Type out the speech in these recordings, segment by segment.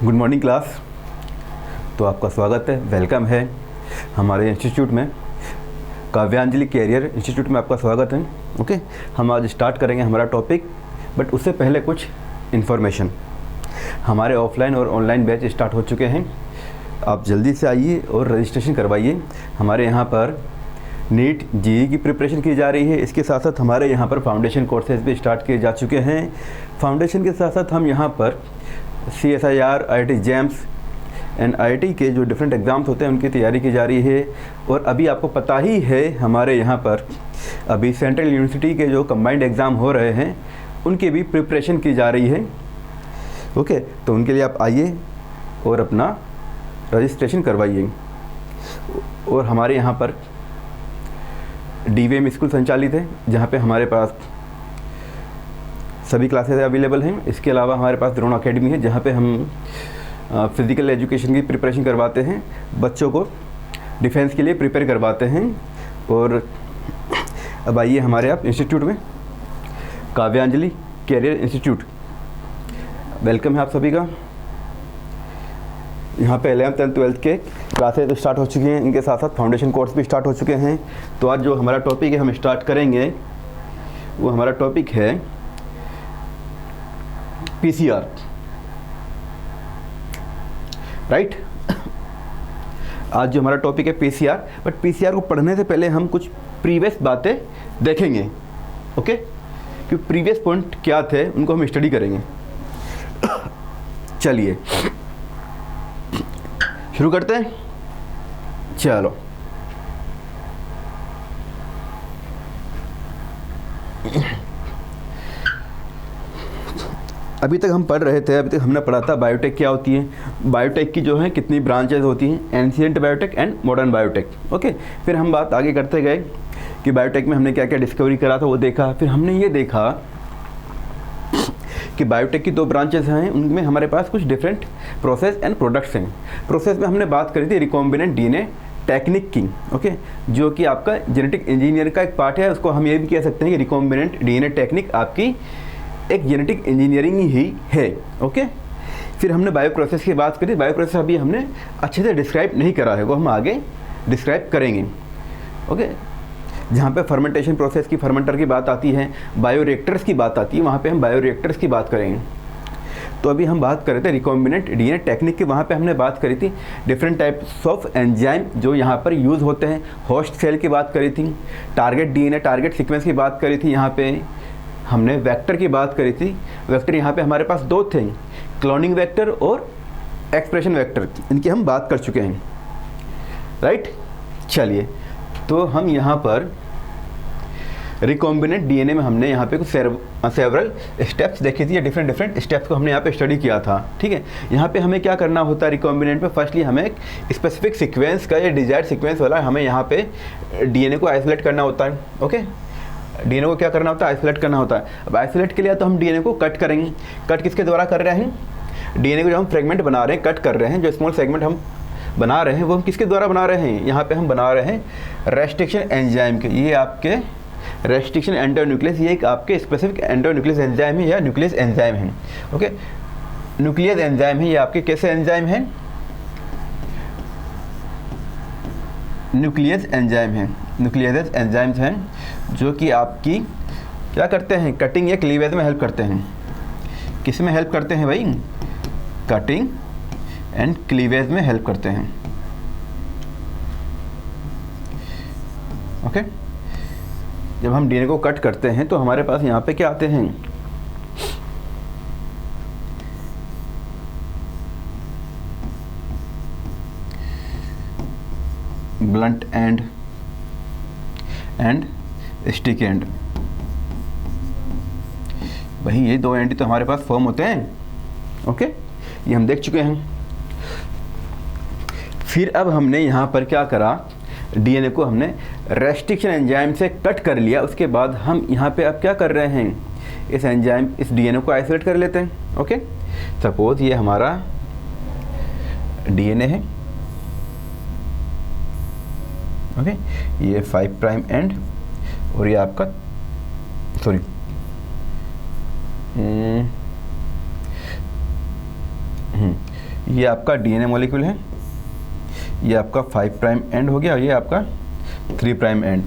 Good morning class. तो आपका स्वागत है, वेलकम है हमारे इंस्टीट्यूट में, काव्यांजलि कैरियर इंस्टीट्यूट में आपका स्वागत है। ओके, हम आज स्टार्ट करेंगे हमारा टॉपिक, बट उससे पहले कुछ इन्फॉर्मेशन। हमारे ऑफलाइन और ऑनलाइन बैच स्टार्ट हो चुके हैं, आप जल्दी से आइए और रजिस्ट्रेशन करवाइए। हमारे यहाँ पर नीट जेईई की प्रिपरेशन की जा रही है, इसके साथ साथ हमारे यहाँ पर फाउंडेशन कोर्सेज भी स्टार्ट किए जा चुके हैं। फाउंडेशन के साथ साथ हम यहाँ पर CSIR, IIT JAMS and IIT के जो डिफरेंट एग्ज़ाम्स होते हैं उनकी तैयारी की जा रही है। और अभी आपको पता ही है हमारे यहाँ पर अभी सेंट्रल यूनिवर्सिटी के जो कंबाइंड एग्ज़ाम हो रहे हैं उनकी भी प्रिपरेशन की जा रही है। ओके, तो उनके लिए आप आइए और अपना रजिस्ट्रेशन करवाइए। और हमारे यहाँ पर DVM स्कूल संचालित है, जहाँ पे हमारे पास सभी क्लासेस अवेलेबल हैं। इसके अलावा हमारे पास द्रोण अकेडमी है, जहाँ पे हम फिज़िकल एजुकेशन की प्रिपरेशन करवाते हैं, बच्चों को डिफेंस के लिए प्रिपेयर करवाते हैं। और अब आइए हमारे आप इंस्टीट्यूट में, काव्यांजलि कैरियर इंस्टीट्यूट, वेलकम है आप सभी का। यहाँ पे 11th and 12th के क्लासेज स्टार्ट हो चुकी हैं, इनके साथ साथ फाउंडेशन कोर्स भी स्टार्ट हो चुके हैं। तो आज जो हमारा टॉपिक है हम स्टार्ट करेंगे, वो हमारा टॉपिक है PCR, राइट। आज जो हमारा टॉपिक है PCR, बट PCR को पढ़ने से पहले हम कुछ प्रीवियस बातें देखेंगे। ओके, कि प्रीवियस पॉइंट क्या थे उनको हम स्टडी करेंगे। चलिए शुरू करते हैं। चलो, अभी तक हम पढ़ रहे थे, अभी तक हमने पढ़ा था बायोटेक क्या होती है, बायोटेक की जो है कितनी ब्रांचेज होती हैं, ancient biotech and modern biotech. Okay, फिर हम बात आगे करते गए कि बायोटेक में हमने क्या क्या डिस्कवरी करा था वो देखा। फिर हमने ये देखा कि बायोटेक की 2 ब्रांचेस हैं, उनमें हमारे पास कुछ डिफरेंट प्रोसेस एंड प्रोडक्ट्स हैं। प्रोसेस में हमने बात करी थी रिकॉम्बिनेंट DNA टेक्निक की, ओके, जो कि आपका जेनेटिक इंजीनियर का एक पार्ट है। उसको हम ये भी कह सकते हैं कि रिकॉम्बिनेंट DNA टेक्निक आपकी एक जेनेटिक इंजीनियरिंग ही है। ओके, फिर हमने बायो प्रोसेस की बात करी। बायो प्रोसेस अभी हमने अच्छे से डिस्क्राइब नहीं करा है, वो हम आगे डिस्क्राइब करेंगे। ओके, जहाँ पे फर्मेंटेशन प्रोसेस की, फर्मेंटर की बात आती है, बायोरिएक्टर्स की बात आती है, वहाँ पे हम बायोरिएक्टर्स की बात करेंगे। तो अभी हम बात कर रहे थे रिकॉम्बिनेंट DNA टेक्निक की, वहाँ पे हमने बात करी थी डिफरेंट टाइप्स ऑफ एंजाइम जो यहाँ पर यूज़ होते हैं। होस्ट सेल की बात करी थी, टारगेट DNA, टारगेट सीक्वेंस की बात करी थी। यहाँ पे हमने वेक्टर की बात करी थी। वेक्टर यहाँ पे हमारे पास 2 थे, क्लोनिंग वेक्टर और एक्सप्रेशन वेक्टर, इनकी हम बात कर चुके हैं, राइट। चलिए, तो हम यहाँ पर रिकॉम्बिनेंट DNA में हमने यहाँ पे कुछ सेवरल स्टेप्स देखी थी, या डिफरेंट स्टेप्स को हमने यहाँ पे स्टडी किया था। ठीक है, यहाँ पे हमें क्या करना होता है रिकॉम्बिनेंट में, फर्स्टली हमें एक स्पेसिफिक सीक्वेंस का या डिजायर्ड सीक्वेंस वाला हमें यहाँ पे DNA को आइसोलेट करना होता है। ओके, DNA को क्या करना होता है, आइसोलेट करना होता है। अब आइसोलेट के लिए तो हम DNA को कट करेंगे। कट किसके द्वारा कर रहे हैं, DNA को जो हम फ्रेगमेंट बना रहे हैं, कट कर रहे हैं, जो स्मॉल सेगमेंट हम बना रहे हैं वो हम किसके द्वारा बना रहे हैं, यहाँ पे हम बना रहे हैं रेस्ट्रिक्शन एंजाइम के। ये आपके रेस्ट्रिक्शन एंडोन्यूक्लियस, ये एक आपके स्पेसिफिक एंडोन्यूक्लियस एंजाइम है या न्यूक्लियस एंजाइम है। ओके, न्यूक्लियस एंजाइम है, ये आपके कैसे एंजाइम है, न्यूक्लियस एंजाइम है, न्यूक्लियस एंजाइम्स हैं जो कि आपकी क्या करते हैं, कटिंग या क्लीवेज में हेल्प करते हैं। किस में हेल्प करते हैं भाई, कटिंग एंड क्लीवेज में हेल्प करते हैं। ओके, जब हम DNA को कट करते हैं तो हमारे पास यहाँ पे क्या आते हैं, ब्लंट एंड स्टिक एंड। वही ये 2 एंड तो हमारे पास फॉर्म होते हैं। ओके, ये हम देख चुके हैं। फिर अब हमने यहाँ पर क्या करा, DNA को हमने रेस्ट्रिक्शन एंजाइम से कट कर लिया। उसके बाद हम यहाँ पे अब क्या कर रहे हैं, इस एंजाइम, इस DNA को आइसोलेट कर लेते हैं। ओके, सपोज ये हमारा DNA है। ओके, ये 5 प्राइम एंड और ये आपका सॉरी ये आपका डीएनए मॉलिक्यूल है, ये आपका 5 प्राइम एंड हो गया और ये आपका 3 प्राइम एंड,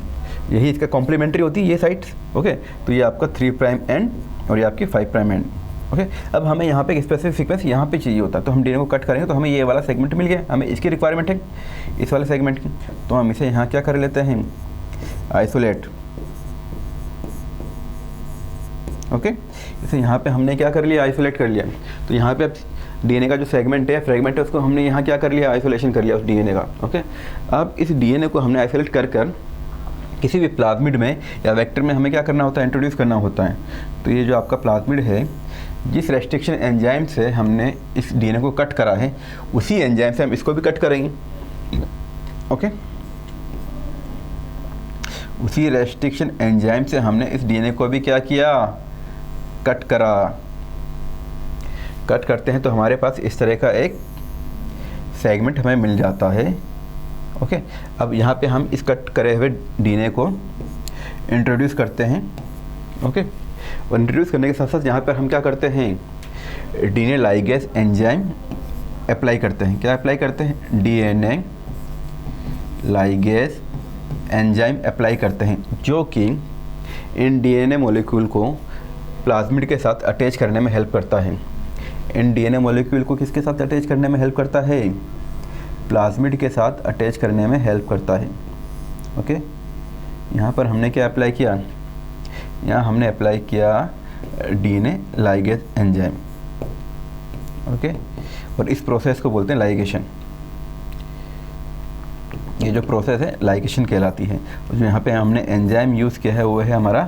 यही इसका कॉम्प्लीमेंट्री होती है ये साइड्स। ओके, तो ये आपका 3 प्राइम एंड और ये आपकी 5 प्राइम एंड। ओके, अब हमें यहाँ पे एक स्पेसिफिक सीक्वेंस यहाँ पे चाहिए होता है, तो हम डीएनए को कट करेंगे तो हमें ये वाला सेगमेंट मिल गया, हमें इसकी रिक्वायरमेंट है इस वाले सेगमेंट की, तो हम इसे यहाँ क्या कर लेते हैं, आइसोलेट। ओके, इसे यहाँ पे हमने क्या कर लिया, आइसोलेट कर लिया। तो यहाँ पे अब डीएनए का जो सेगमेंट है, फ्रेगमेंट है, उसको हमने यहाँ क्या कर लिया, आइसोलेशन कर लिया उस डीएनए का। ओके, अब इस डीएनए को हमने आइसोलेट कर कर किसी भी प्लाज्मिड में या वेक्टर में हमें क्या करना होता है, इंट्रोड्यूस करना होता है। तो ये जो आपका प्लाज्मिड है, जिस रेस्ट्रिक्शन एंजाइम से हमने इस डीएनए को कट करा है, उसी एंजाइम से हम इसको भी कट करेंगे। ओके, उसी रेस्ट्रिक्शन एंजाइम से हमने इस डीएनए को भी क्या किया, कट करा। कट करते हैं तो हमारे पास इस तरह का एक सेगमेंट हमें मिल जाता है। ओके, अब यहाँ पे हम इस कट करे हुए डीएनए को इंट्रोड्यूस करते हैं। ओके, और इंट्रोड्यूस करने के साथ साथ यहाँ पर हम क्या करते हैं, डीएनए लाइगेज एंजाइम अप्लाई करते हैं। क्या अप्लाई करते हैं, डीएनए लाइगेज एंजाइम अप्लाई करते हैं, जो कि इन डीएनए मॉलिक्यूल को प्लाज्मिड के साथ अटैच करने में हेल्प करता है। इन डीएनए मॉलिक्यूल को किसके साथ अटैच करने में हेल्प करता है, प्लाज्मिड के साथ अटैच करने में हेल्प करता है। ओके, यहाँ पर हमने क्या अप्लाई किया, यहाँ हमने अप्लाई किया डीएनए लाइगेज एंजाइम। ओके, और इस प्रोसेस को बोलते हैं लाइगेशन। ये जो प्रोसेस है लाइगेशन कहलाती है। और जो यहाँ पे हमने एंजाइम यूज़ किया है वो है हमारा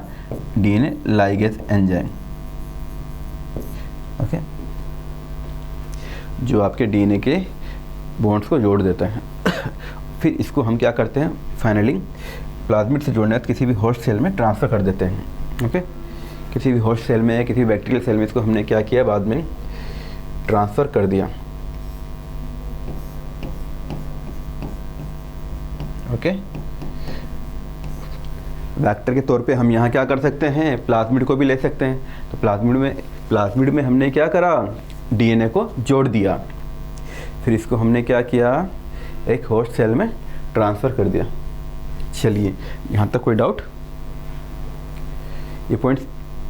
डीएनए लाइगेज एंजाइम। ओके, जो आपके डीएनए के बॉन्ड्स को जोड़ देता है। फिर इसको हम क्या करते हैं, फाइनली प्लाज्मिड से जोड़ने किसी भी होस्ट सेल में ट्रांसफ़र कर देते हैं। ओके, किसी भी होस्ट सेल में या किसी बैक्टीरियल सेल में इसको हमने क्या किया, बाद में ट्रांसफ़र कर दिया। ओके, वेक्टर के तौर पे हम यहाँ क्या कर सकते हैं, प्लाज्मिड को भी ले सकते हैं। तो प्लाज्मिड में हमने क्या करा, डीएनए को जोड़ दिया, फिर इसको हमने क्या किया, एक होस्ट सेल में ट्रांसफ़र कर दिया। चलिए, यहाँ तक कोई डाउट, ये पॉइंट्स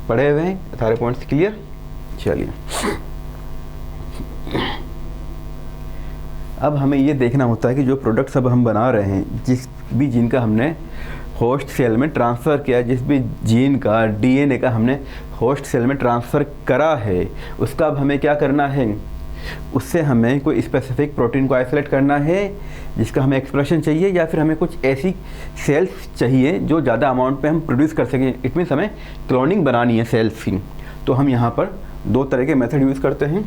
पढ़े हुए हैं, सारे पॉइंट्स क्लियर। चलिए, अब हमें ये देखना होता है कि जो प्रोडक्ट्स अब हम बना रहे हैं, जिस भी जीन का हमने होस्ट सेल में ट्रांसफ़र किया, जिस भी जीन का डीएनए का हमने होस्ट सेल में ट्रांसफ़र करा है, उसका अब हमें क्या करना है, उससे हमें कोई स्पेसिफिक प्रोटीन को आइसोलेट करना है जिसका हमें एक्सप्रेशन चाहिए, या फिर हमें कुछ ऐसी सेल्स चाहिए जो ज़्यादा अमाउंट पे हम प्रोड्यूस कर सकें। इट मीन्स हमें क्लोनिंग बनानी है सेल्स की। तो हम यहाँ पर दो तरह के मेथड यूज़ करते हैं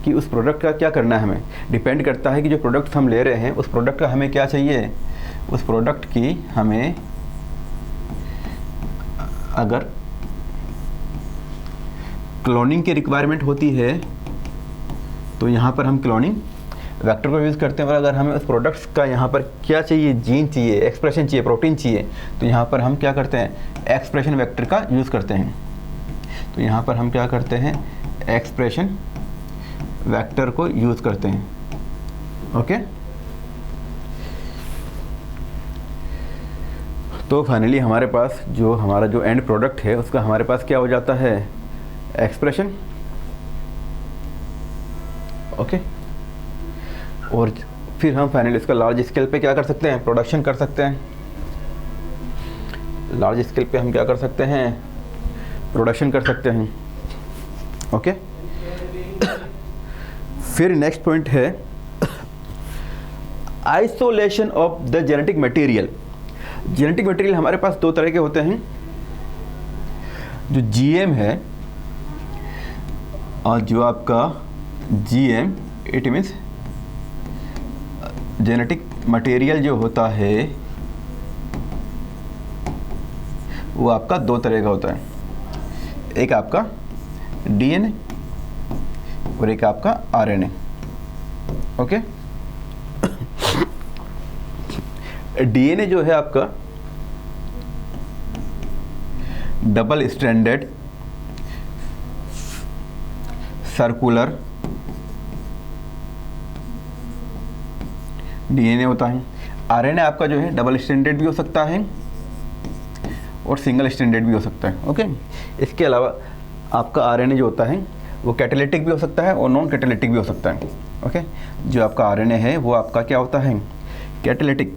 कि उस प्रोडक्ट का क्या करना है। हमें डिपेंड करता है कि जो प्रोडक्ट हम ले रहे हैं उस प्रोडक्ट का हमें क्या चाहिए, उस प्रोडक्ट की हमें अगर क्लोनिंग की रिक्वायरमेंट होती है तो यहाँ पर हम क्लोनिंग वेक्टर को यूज़ करते हैं, और अगर हमें उस प्रोडक्ट्स का यहाँ पर क्या चाहिए, जीन चाहिए, एक्सप्रेशन चाहिए, प्रोटीन चाहिए, तो यहाँ पर हम क्या करते हैं, एक्सप्रेशन वेक्टर का यूज़ करते हैं। तो यहाँ पर हम क्या करते हैं, एक्सप्रेशन वेक्टर को यूज़ करते हैं। ओके, तो फाइनली हमारे पास जो हमारा जो एंड प्रोडक्ट है उसका हमारे पास क्या हो जाता है, एक्सप्रेशन। ओके, और फिर हम फाइनली इसका लार्ज स्केल पे क्या कर सकते हैं, प्रोडक्शन कर सकते हैं। लार्ज स्केल पे हम क्या कर सकते हैं, प्रोडक्शन कर सकते हैं। ओके, फिर नेक्स्ट पॉइंट है isolation of the genetic material. Genetic material हमारे पास दो तरह के होते हैं, जो जीएम है और जो आपका GM, it means genetic material जो होता है वो आपका दो तरह का होता है, एक आपका डीएनए और एक आपका आरएनए। ओके, डीएनए जो है आपका डबल स्ट्रैंडेड सर्कुलर डीएनए होता है। आरएनए आपका जो है डबल स्ट्रैंडेड भी हो सकता है और सिंगल स्ट्रैंडेड भी हो सकता है। ओके, इसके अलावा आपका आरएनए जो होता है वो कैटालिटिक भी हो सकता है और नॉन कैटालिटिक भी हो सकता है। ओके, जो आपका आरएनए है वो आपका क्या होता है, कैटालिटिक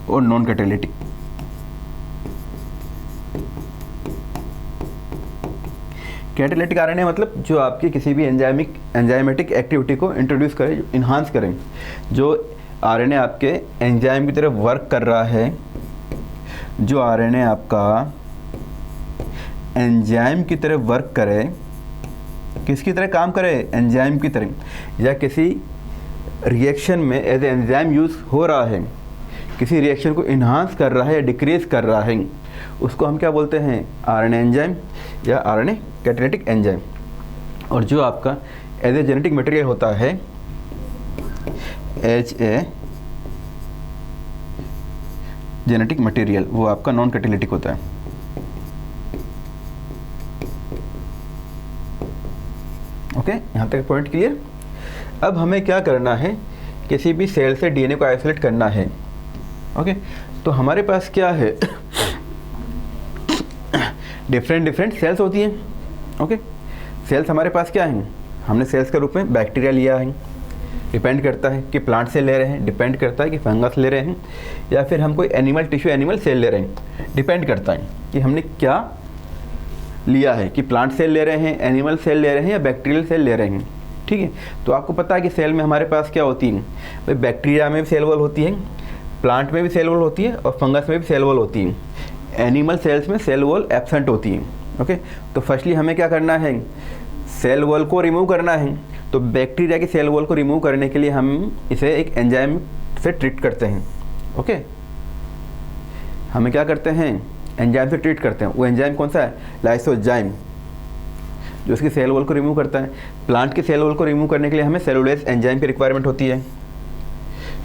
और नॉन कैटालिटिक। कैटालिटिक आरएनए मतलब जो आपकी किसी भी एंजाइमेटिक एक्टिविटी को इंट्रोड्यूस करें, इन्हांस करें। जो आरएनए आपके एंजाइम की तरफ वर्क कर रहा है, जो आरएनए आपका एंजाइम की तरफ वर्क करे, किसकी तरह काम करे, एंजाइम की तरह, या किसी रिएक्शन में एज ए एंजाइम यूज़ हो रहा है, किसी रिएक्शन को इन्हांस कर रहा है या डिक्रीज कर रहा है, उसको हम क्या बोलते हैं, आरएनए एंजाइम या आरएनए कैटालिटिक एंजाइम। और जो आपका एज ए जेनेटिक मटेरियल होता है, एज ए जेनेटिक मटेरियल, वो आपका नॉन कैटालिटिक होता है। ओके, यहाँ तक पॉइंट क्लियर। अब हमें क्या करना है, किसी भी सेल से डीएनए को आइसोलेट करना है। ओके, तो हमारे पास क्या है, डिफरेंट सेल्स होती हैं। ओके, सेल्स हमारे पास क्या हैं, हमने सेल्स के रूप में बैक्टीरिया लिया है, डिपेंड करता है कि प्लांट से ले रहे हैं, डिपेंड करता है कि फंगस ले रहे हैं, या फिर हम कोई एनिमल टिश्यू एनिमल सेल ले रहे हैं, डिपेंड करता है कि हमने क्या लिया है, कि प्लांट सेल ले रहे हैं, एनिमल सेल ले रहे हैं या बैक्टीरियल सेल ले रहे हैं। ठीक है, तो आपको पता है कि सेल में हमारे पास क्या होती है भाई, बैक्टीरिया में भी सेल वॉल होती है, प्लांट में भी सेल वॉल होती है और फंगस में भी सेल वॉल होती है। एनिमल सेल्स में सेल वॉल एब्सेंट होती है। ओके, तो फर्स्टली हमें क्या करना है, सेल वॉल को रिमूव करना है। तो बैक्टीरिया की सेल वॉल को रिमूव करने के लिए हम इसे एक एंजाइम से ट्रीट करते हैं। ओके, हमें क्या करते हैं, एंजाइम से ट्रीट करते हैं। वो एंजाइम कौन सा है, लाइसोजाइम, जो उसकी सेल वॉल को रिमूव करता है। प्लांट की सेल वॉल को रिमूव करने के लिए हमें सेलुलोज एंजाइम की रिक्वायरमेंट होती है।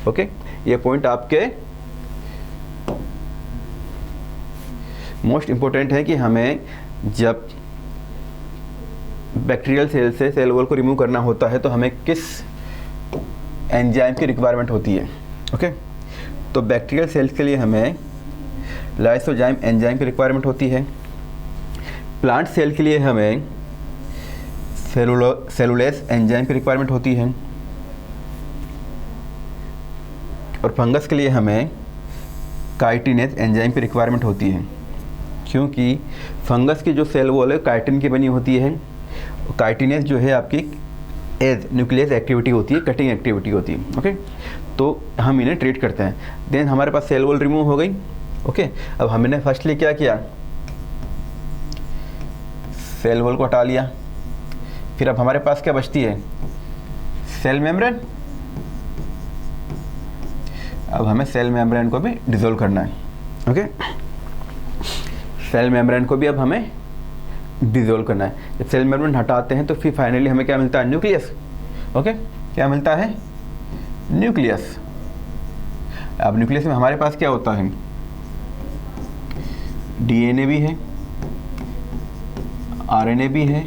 ओके, ये पॉइंट आपके मोस्ट इम्पोर्टेंट है कि हमें जब बैक्टीरियल सेल से सेल वॉल को रिमूव करना होता है तो हमें किस एंजाइम की रिक्वायरमेंट होती है। ओके, तो बैक्टीरियल सेल्स के लिए हमें लाइसोजाइम एंजाइम की रिक्वायरमेंट होती है। प्लांट सेल के लिए हमें सेलुलोज एंजाइम की रिक्वायरमेंट होती है। और फंगस के लिए हमें काइटिनेज एंजाइम की रिक्वायरमेंट होती है, क्योंकि फंगस की जो सेल वॉल है काइटिन की बनी होती है। काइटिनेज जो है आपकी एज न्यूक्लियस एक्टिविटी होती है, कटिंग एक्टिविटी होती है। ओके, तो हम इन्हें ट्रीट करते हैं। देन हमारे पास सेल वॉल रिमूव हो गई। ओके, अब हमने फर्स्टली क्या किया, सेल वॉल को हटा लिया। फिर अब हमारे पास क्या बचती है, सेल मेम्ब्रेन। अब हमें सेल मेम्ब्रेन को भी डिसॉल्व करना है। ओके, सेल मेम्ब्रेन को भी अब हमें डिसॉल्व करना है। जब सेल मेम्ब्रेन हटाते हैं तो फिर फाइनली हमें क्या मिलता है, न्यूक्लियस। ओके, क्या मिलता है, न्यूक्लियस। अब न्यूक्लियस में हमारे पास क्या होता है, डीएनए भी है, आरएनए भी है,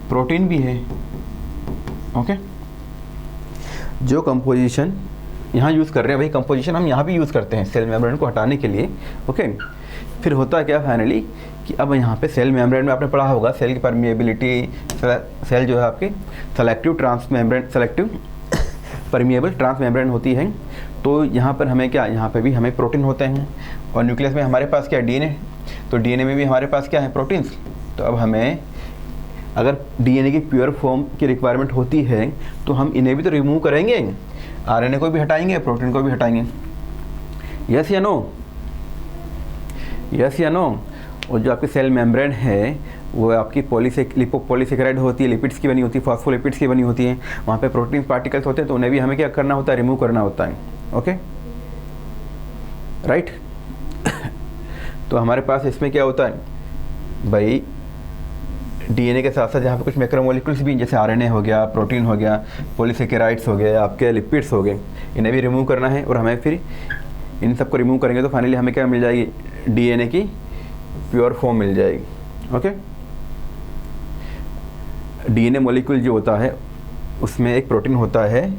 प्रोटीन भी है। ओके, जो कंपोजिशन यहाँ यूज़ कर रहे हैं वही कंपोजिशन हम यहाँ भी यूज़ करते हैं सेल मेम्ब्रेन को हटाने के लिए। ओके, फिर होता क्या फाइनली कि अब यहाँ पे सेल मेम्ब्रेन में आपने पढ़ा होगा सेल की परमिएबिलिटी, सेल जो है आपकी selective trans membrane, selective permeable trans membrane होती है। तो यहाँ पर हमें क्या, यहाँ पे भी हमें प्रोटीन होते हैं और न्यूक्लियस में हमारे पास क्या, डीएनए। तो डीएनए में भी हमारे पास क्या है, प्रोटीन्स। तो अब हमें अगर डीएनए की प्योर फॉर्म की रिक्वायरमेंट होती है तो हम इन्हें भी तो रिमूव करेंगे, आरएनए को भी हटाएंगे, प्रोटीन को भी हटाएंगे। यस या नो, यस या नो। और जो आपकी सेल मेम्ब्रेन है वो आपकी लिपोपॉलीसेकेराइड होती है, लिपिड्स की बनी होती है, फॉस्फोलिपिड्स की बनी होती है। वहाँ पे प्रोटीन पार्टिकल्स होते हैं तो उन्हें भी हमें क्या करना होता है, रिमूव करना होता है। Okay, right. तो हमारे पास इसमें क्या होता है भाई, डीएनए के साथ साथ यहाँ पे कुछ मैक्रोमोलिक्यूल्स भी, जैसे आरएनए हो गया, प्रोटीन हो गया, पॉलीसेकेराइड्स हो गए, आपके लिपिड्स हो गए, इन्हें भी रिमूव करना है। और हमें फिर इन सबको रिमूव करेंगे तो फाइनली हमें क्या मिल जाएगी, डीएनए की प्योर फॉर्म मिल जाएगी। ओके। डीएनए मॉलिक्यूल जो होता है उसमें एक प्रोटीन होता है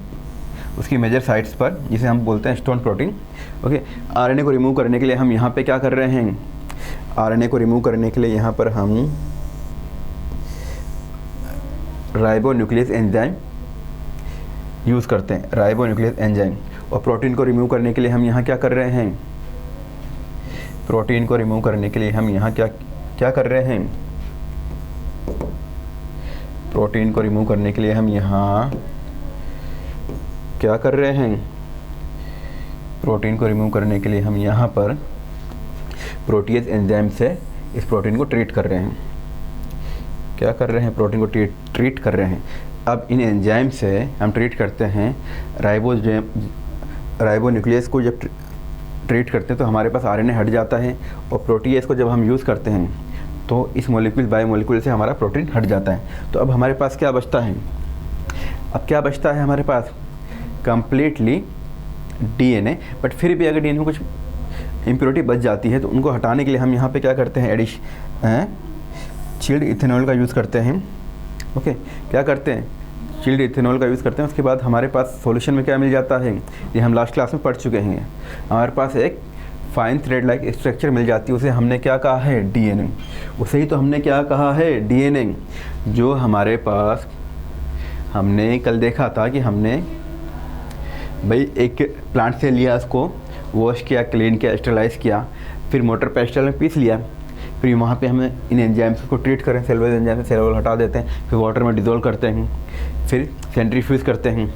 उसकी मेजर साइट्स पर, जिसे हम बोलते हैं स्टोन प्रोटीन। ओके। आरएनए को रिमूव करने के लिए हम यहाँ पे क्या कर रहे हैं, आरएनए को रिमूव करने के लिए यहाँ पर हम राइबोन्यूक्लियस एंजाइम यूज़ करते हैं, राइबोन्यूक्लियस एंजाइम। और प्रोटीन को रिमूव करने के लिए हम यहाँ क्या कर रहे हैं, प्रोटीन को रिमूव करने के लिए हम यहाँ क्या कर रहे हैं, प्रोटीन को रिमूव करने के लिए हम यहाँ क्या कर रहे हैं, प्रोटीन को रिमूव करने के लिए हम यहाँ पर प्रोटीएज एंजाइम से इस प्रोटीन को ट्रीट कर रहे हैं। क्या कर रहे हैं, प्रोटीन को ट्रीट कर रहे हैं। अब इन एंजाइम से हम ट्रीट करते हैं राइबोन्यूक्लियस को। जब ट्रीट करते हैं तो हमारे पास आरएनए हट जाता है, और प्रोटीएज को जब हम यूज़ करते हैं तो इस मॉलिक्यूल बायोमॉलिक्यूल से हमारा प्रोटीन हट जाता है। तो अब हमारे पास क्या बचता है, अब क्या बचता है हमारे पास, कंप्लीटली डीएनए। बट फिर भी अगर डीएनए में कुछ इम्प्योरिटी बच जाती है तो उनको हटाने के लिए हम यहाँ पे क्या करते हैं, चिल्ड इथेनॉल का यूज़ करते हैं। ओके। क्या करते हैं, चिल्ड इथेनॉल का यूज़ करते हैं। उसके बाद हमारे पास सॉल्यूशन में क्या मिल जाता है, ये हम लास्ट क्लास में पढ़ चुके हैं, हमारे पास एक फाइन थ्रेड लाइक स्ट्रक्चर मिल जाती है। उसे हमने क्या कहा है, डीएनए। उसे ही तो हमने क्या कहा है, डीएनए। जो हमारे पास हमने कल देखा था कि हमने भाई एक प्लांट से लिया, उसको वॉश किया, क्लीन किया, स्टरलाइज किया, फिर मोटर पेस्टल में पीस लिया, फिर वहाँ पे हमें इन एंजाइम्स को ट्रीट करें, सेलुलोज एंजाइम से सेलुलोज हटा देते हैं, फिर वाटर में डिज़ोल्व करते हैं, फिर सेंट्रीफ्यूज करते हैं।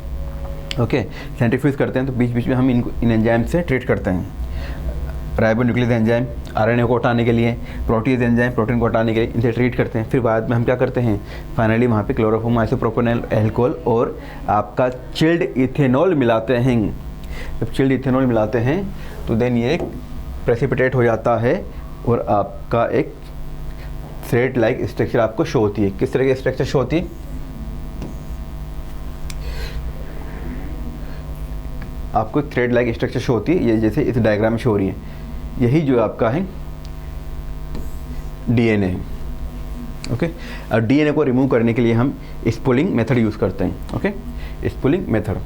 ओके। सेंट्रीफ्यूज करते हैं तो बीच बीच में हम इन एंजाइम से ट्रीट करते हैं। राइबोन्यूक्लियस एंजाइम आरएनए को हटाने के लिए, प्रोटीज एंजाइम प्रोटीन को हटाने के लिए इनसे ट्रीट करते हैं। फिर बाद में हम क्या करते हैं, फाइनली वहाँ पे क्लोरोफॉर्म आइसोप्रोपेनॉल अल्कोहल और आपका चिल्ड इथेनॉल मिलाते हैं। जब चिल्ड इथेनॉल मिलाते हैं तो देन ये प्रेसिपिटेट हो जाता है और आपका एक थ्रेड लाइक स्ट्रक्चर आपको शो होती है। किस तरह की स्ट्रक्चर शो होती है, आपको थ्रेड लाइक स्ट्रक्चर शो होती है, ये जैसे इस डायग्राम में शो हो रही है। यही जो आपका है डीएनए है। ओके। और डीएनए को रिमूव करने के लिए हम स्पूलिंग मेथड यूज़ करते हैं। ओके। Spooling method.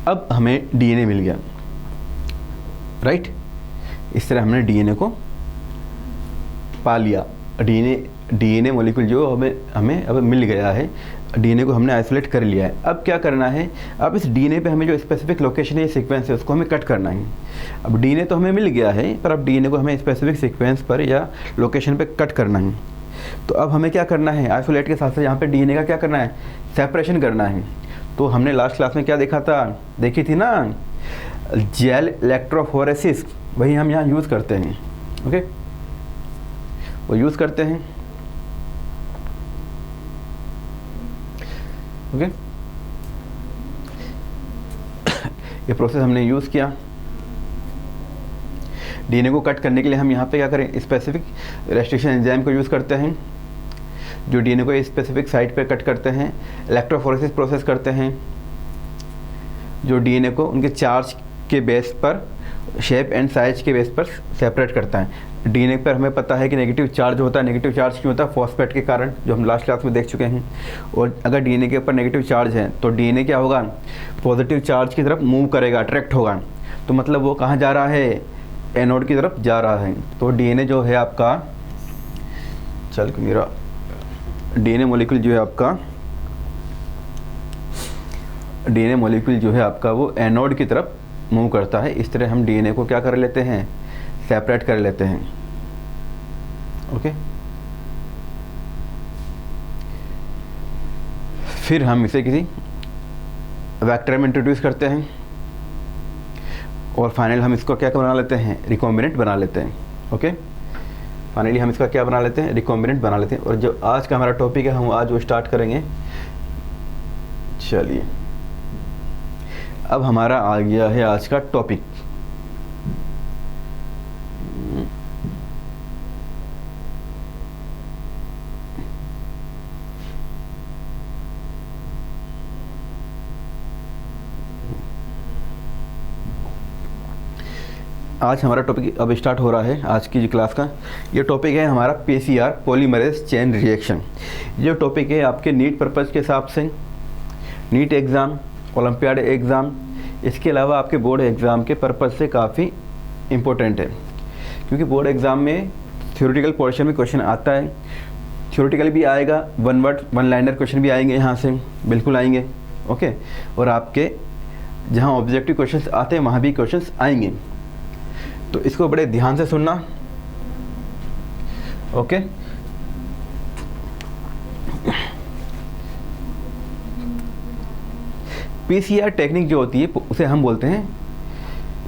अब हमें डीएनए मिल गया, राइट। इस तरह हमने डीएनए को पा लिया। डीएनए मॉलिक्यूल जो हमें अब मिल गया है, डीएनए को हमने आइसोलेट कर लिया है। अब क्या करना है, अब इस डीएनए पे हमें जो स्पेसिफिक लोकेशन है, सीक्वेंस है, उसको हमें कट करना है। अब डीएनए तो हमें मिल गया है, पर अब डीएनए को हमें स्पेसिफिक सीक्वेंस पर या लोकेशन पे कट करना है। तो अब हमें क्या करना है, आइसोलेट के साथ साथ यहाँ पे डीएनए का क्या करना है, सेपरेशन करना है। तो हमने लास्ट क्लास में क्या देखा था, देखी थी ना, जेल इलेक्ट्रोफोरेसिस, वही हम यहाँ यूज़ करते हैं। ओके। वो यूज़ करते हैं। ओके। ये प्रोसेस हमने यूज़ किया। डीएनए को कट करने के लिए हम यहाँ पे क्या करें, स्पेसिफिक रेस्ट्रिक्शन एंजाइम को यूज़ करते हैं, जो डीएनए को स्पेसिफिक साइट पे कट करते हैं। इलेक्ट्रोफोरेसिस प्रोसेस करते हैं, जो डीएनए को उनके चार्ज के बेस पर, शेप एंड साइज के बेस पर सेपरेट करता है। डीएनए पर हमें पता है कि नेगेटिव चार्ज होता है। नेगेटिव चार्ज क्यों होता है, फॉस्फेट के कारण, जो हम लास्ट क्लास में देख चुके हैं। और अगर डीएनए के ऊपर नेगेटिव चार्ज है तो डीएनए क्या होगा, पॉजिटिव चार्ज की तरफ मूव करेगा, अट्रैक्ट होगा। तो मतलब वो कहाँ जा रहा है, एनोड की तरफ जा रहा है। तो डीएनए जो है आपका, चल मेरा डीएनए मॉलिक्यूल जो है आपका, डीएनए मॉलिक्यूल जो है आपका वो एनोड की तरफ मूव करता है। इस तरह हम डीएनए को क्या कर लेते हैं, सेपरेट कर लेते हैं। ओके। फिर हम इसे किसी वेक्टर में इंट्रोड्यूस करते हैं और फाइनल हम इसको क्या बना लेते हैं, रिकॉम्बिनेंट बना लेते हैं। ओके। फाइनली हम इसका क्या बना लेते हैं, रिकॉम्बिनेंट बना लेते हैं। और जो आज का हमारा टॉपिक है, हम आज वो स्टार्ट करेंगे। चलिए, अब हमारा आ गया है आज का टॉपिक। आज हमारा टॉपिक अब स्टार्ट हो रहा है। आज की जो क्लास का ये टॉपिक है हमारा पीसीआर, पॉलीमरेज चेन रिएक्शन। ये टॉपिक है आपके नीट पर्पज़ के हिसाब से, नीट एग्ज़ाम, ओलंपियाड एग्ज़ाम, इसके अलावा आपके बोर्ड एग्ज़ाम के पर्पज़ से काफ़ी इम्पोर्टेंट है, क्योंकि बोर्ड एग्ज़ाम में थ्योरेटिकल पोर्शन में क्वेश्चन आता है। थ्योरेटिकल भी आएगा, one word one liner question भी आएंगे, यहाँ से बिल्कुल आएंगे। ओके, और आपके जहाँ ऑब्जेक्टिव क्वेश्चंस आते हैं वहाँ भी क्वेश्चंस आएंगे, तो इसको बड़े ध्यान से सुनना। ओके, पीसीआर टेक्निक जो होती है उसे हम बोलते हैं,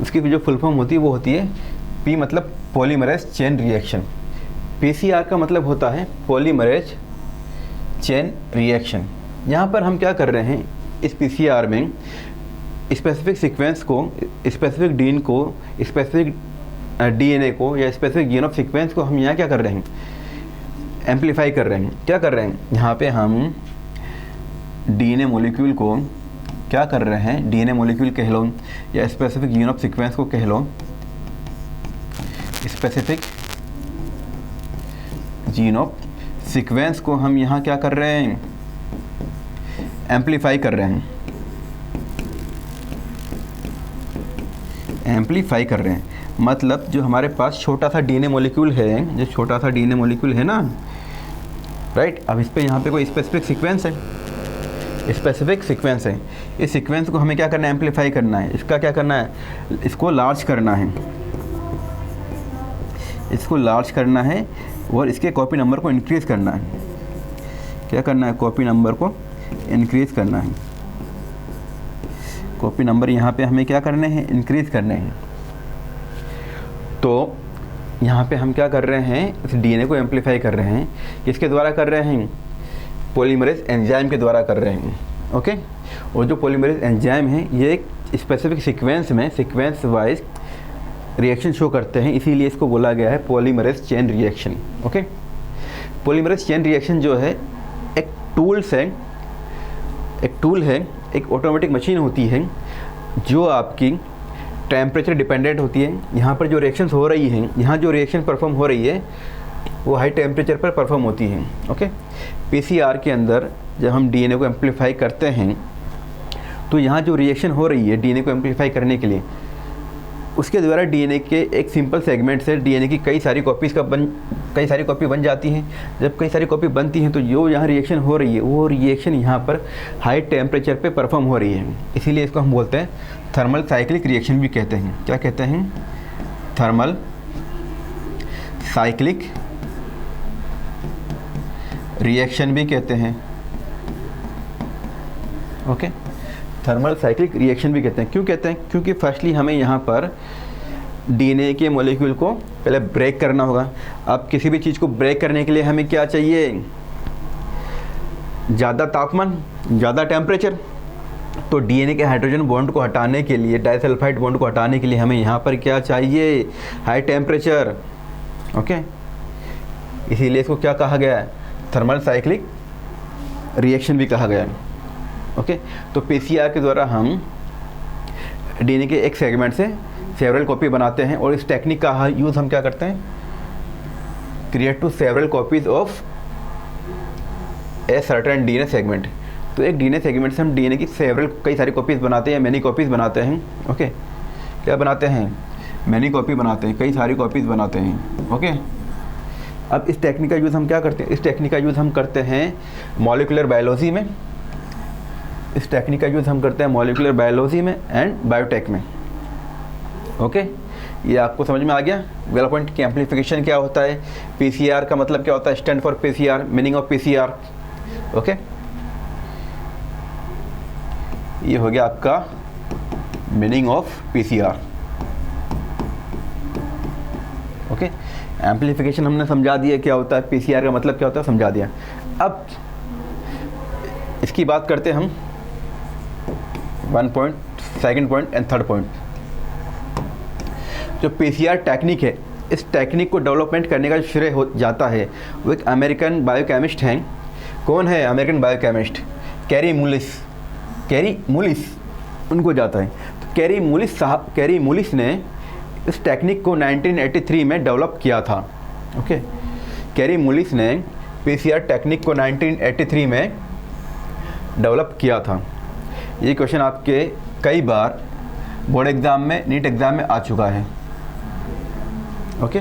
उसकी जो फुल फॉर्म होती है वो होती है पी मतलब पॉलीमरेज चेन रिएक्शन। पीसीआर का मतलब होता है पॉलीमरेज चेन रिएक्शन। यहाँ पर हम क्या कर रहे हैं, इस पीसीआर में स्पेसिफिक सीक्वेंस को, स्पेसिफिक डीन को, स्पेसिफिक डीएनए को या स्पेसिफिक जीन ऑफ सीक्वेंस को हम यहाँ क्या कर रहे हैं, एम्पलीफाई कर रहे हैं। क्या कर रहे हैं, यहाँ पे हम डीएनए मॉलिक्यूल को क्या कर रहे हैं, डीएनए मॉलिक्यूल कह लो या स्पेसिफिक जीन ऑफ सीक्वेंस को कह लो, स्पेसिफिक जीन ऑफ सीक्वेंस को हम यहाँ क्या कर रहे हैं, एम्पलीफाई कर रहे हैं, एम्पलीफाई कर रहे हैं। मतलब जो हमारे पास छोटा सा डीएनए मॉलिक्यूल है, जो छोटा सा डीएनए मॉलिक्यूल है ना, राइट, अब इस पे यहाँ पे कोई स्पेसिफिक सीक्वेंस है, स्पेसिफिक सीक्वेंस है, इस सीक्वेंस को हमें क्या करना है, एम्पलीफाई करना है। इसका क्या करना है, इसको लार्ज करना है, इसको लार्ज करना है और इसके कॉपी नंबर को इंक्रीज़ करना है। क्या करना है, कॉपी नंबर को इंक्रीज़ करना है। कॉपी नंबर यहाँ पे हमें क्या करने हैं, इंक्रीज़ करने हैं। तो यहाँ पे हम क्या कर रहे हैं, इस डीएनए को एम्पलीफाई कर रहे हैं। किसके द्वारा कर रहे हैं, पॉलीमरेज एंजाइम के द्वारा कर रहे हैं। ओके, और जो पॉलीमरेज एंजाइम है ये एक स्पेसिफिक सीक्वेंस में सीक्वेंस वाइज रिएक्शन शो करते हैं, इसीलिए इसको बोला गया है polymerase chain reaction. Okay, polymerase chain reaction जो है एक टूल्स है, एक टूल है, एक ऑटोमेटिक मशीन होती है जो आपकी टेम्परेचर डिपेंडेंट होती है। यहाँ पर जो रिएक्शंस हो रही हैं, यहाँ जो रिएक्शन परफॉर्म हो रही है वो हाई टेम्परेचर पर परफॉर्म होती है। ओके, पीसीआर के अंदर जब हम डीएनए को एम्पलीफाई करते हैं तो यहाँ जो रिएक्शन हो रही है डीएनए को एम्पलीफाई करने के लिए, उसके द्वारा डीएनए के एक सिंपल सेगमेंट से डीएनए की कई सारी कॉपी बन जाती हैं। जब कई सारी कॉपी बनती हैं तो जो यहाँ रिएक्शन हो रही है वो रिएक्शन यहाँ पर हाई टेम्परेचर पे परफॉर्म हो रही है, इसीलिए इसको हम बोलते हैं थर्मल साइक्लिक रिएक्शन भी कहते हैं। क्या कहते हैं, थर्मल साइक्लिक रिएक्शन भी कहते हैं। ओके, थर्मल साइक्लिक रिएक्शन भी कहते हैं। क्यों कहते हैं, क्योंकि फर्स्टली हमें यहाँ पर डीएनए के मॉलिक्यूल को पहले ब्रेक करना होगा। अब किसी भी चीज़ को ब्रेक करने के लिए हमें क्या चाहिए, ज़्यादा तापमान, ज़्यादा टेम्परेचर। तो डीएनए के हाइड्रोजन बॉन्ड को हटाने के लिए, डाइसल्फाइड बॉन्ड को हटाने के लिए हमें यहाँ पर क्या चाहिए, हाई टेम्परेचर। ओके, इसीलिए इसको क्या कहा गया है, थर्मल साइक्लिक रिएक्शन भी कहा गया है। ओके, तो पीसीआर के द्वारा हम डीएनए के एक सेगमेंट से सेवरल कॉपी बनाते हैं, और इस टेक्निक का यूज़ हम क्या करते हैं, create to several copies of a certain DNA segment. तो एक डीएनए सेगमेंट से हम डीएनए की सेवरल कई सारी कॉपीज़ बनाते हैं, मैनी कॉपीज़ बनाते हैं। ओके, क्या बनाते हैं, मैनी कॉपी बनाते हैं, कई सारी कॉपीज़ बनाते हैं। ओके, अब इस टेक्निक का यूज़ हम क्या करते हैं, इस टेक्निक का यूज़ हम करते हैं मॉलिक्यूलर बायोलॉजी में, इस टेक्निक का यूज़ हम करते हैं मॉलिक्यूलर बायोलॉजी में एंड बायोटेक में। ओके, ये आपको समझ में आ गया। वेल पॉइंट की एम्पलीफिकेशन क्या होता है, पीसीआर का मतलब क्या होता है, stand for PCR, meaning of PCR. Okay, ये हो गया आपका meaning of PCR. Okay, amplification हमने समझा दिया क्या होता है, पीसीआर का मतलब क्या होता है समझा दिया। अब इसकी बात करते हैं हम 1 point, 2nd point and 3rd point. जो पीसीआर टेक्निक है, इस टेक्निक को डेवलपमेंट करने का श्रेय हो जाता है वो एक अमेरिकन बायोकेमिस्ट हैं। कौन है अमेरिकन बायोकेमिस्ट, कैरी मूलिस उनको जाता है। तो कैरी मूलिस ने इस टेक्निक को 1983 में डेवलप किया था। ओके, कैरी मुलिस ने पीसीआर टेक्निक को 1983 में डेवलप किया था। ये क्वेश्चन आपके कई बार बोर्ड एग्ज़ाम में, नीट एग्ज़ाम में आ चुका है। ओके,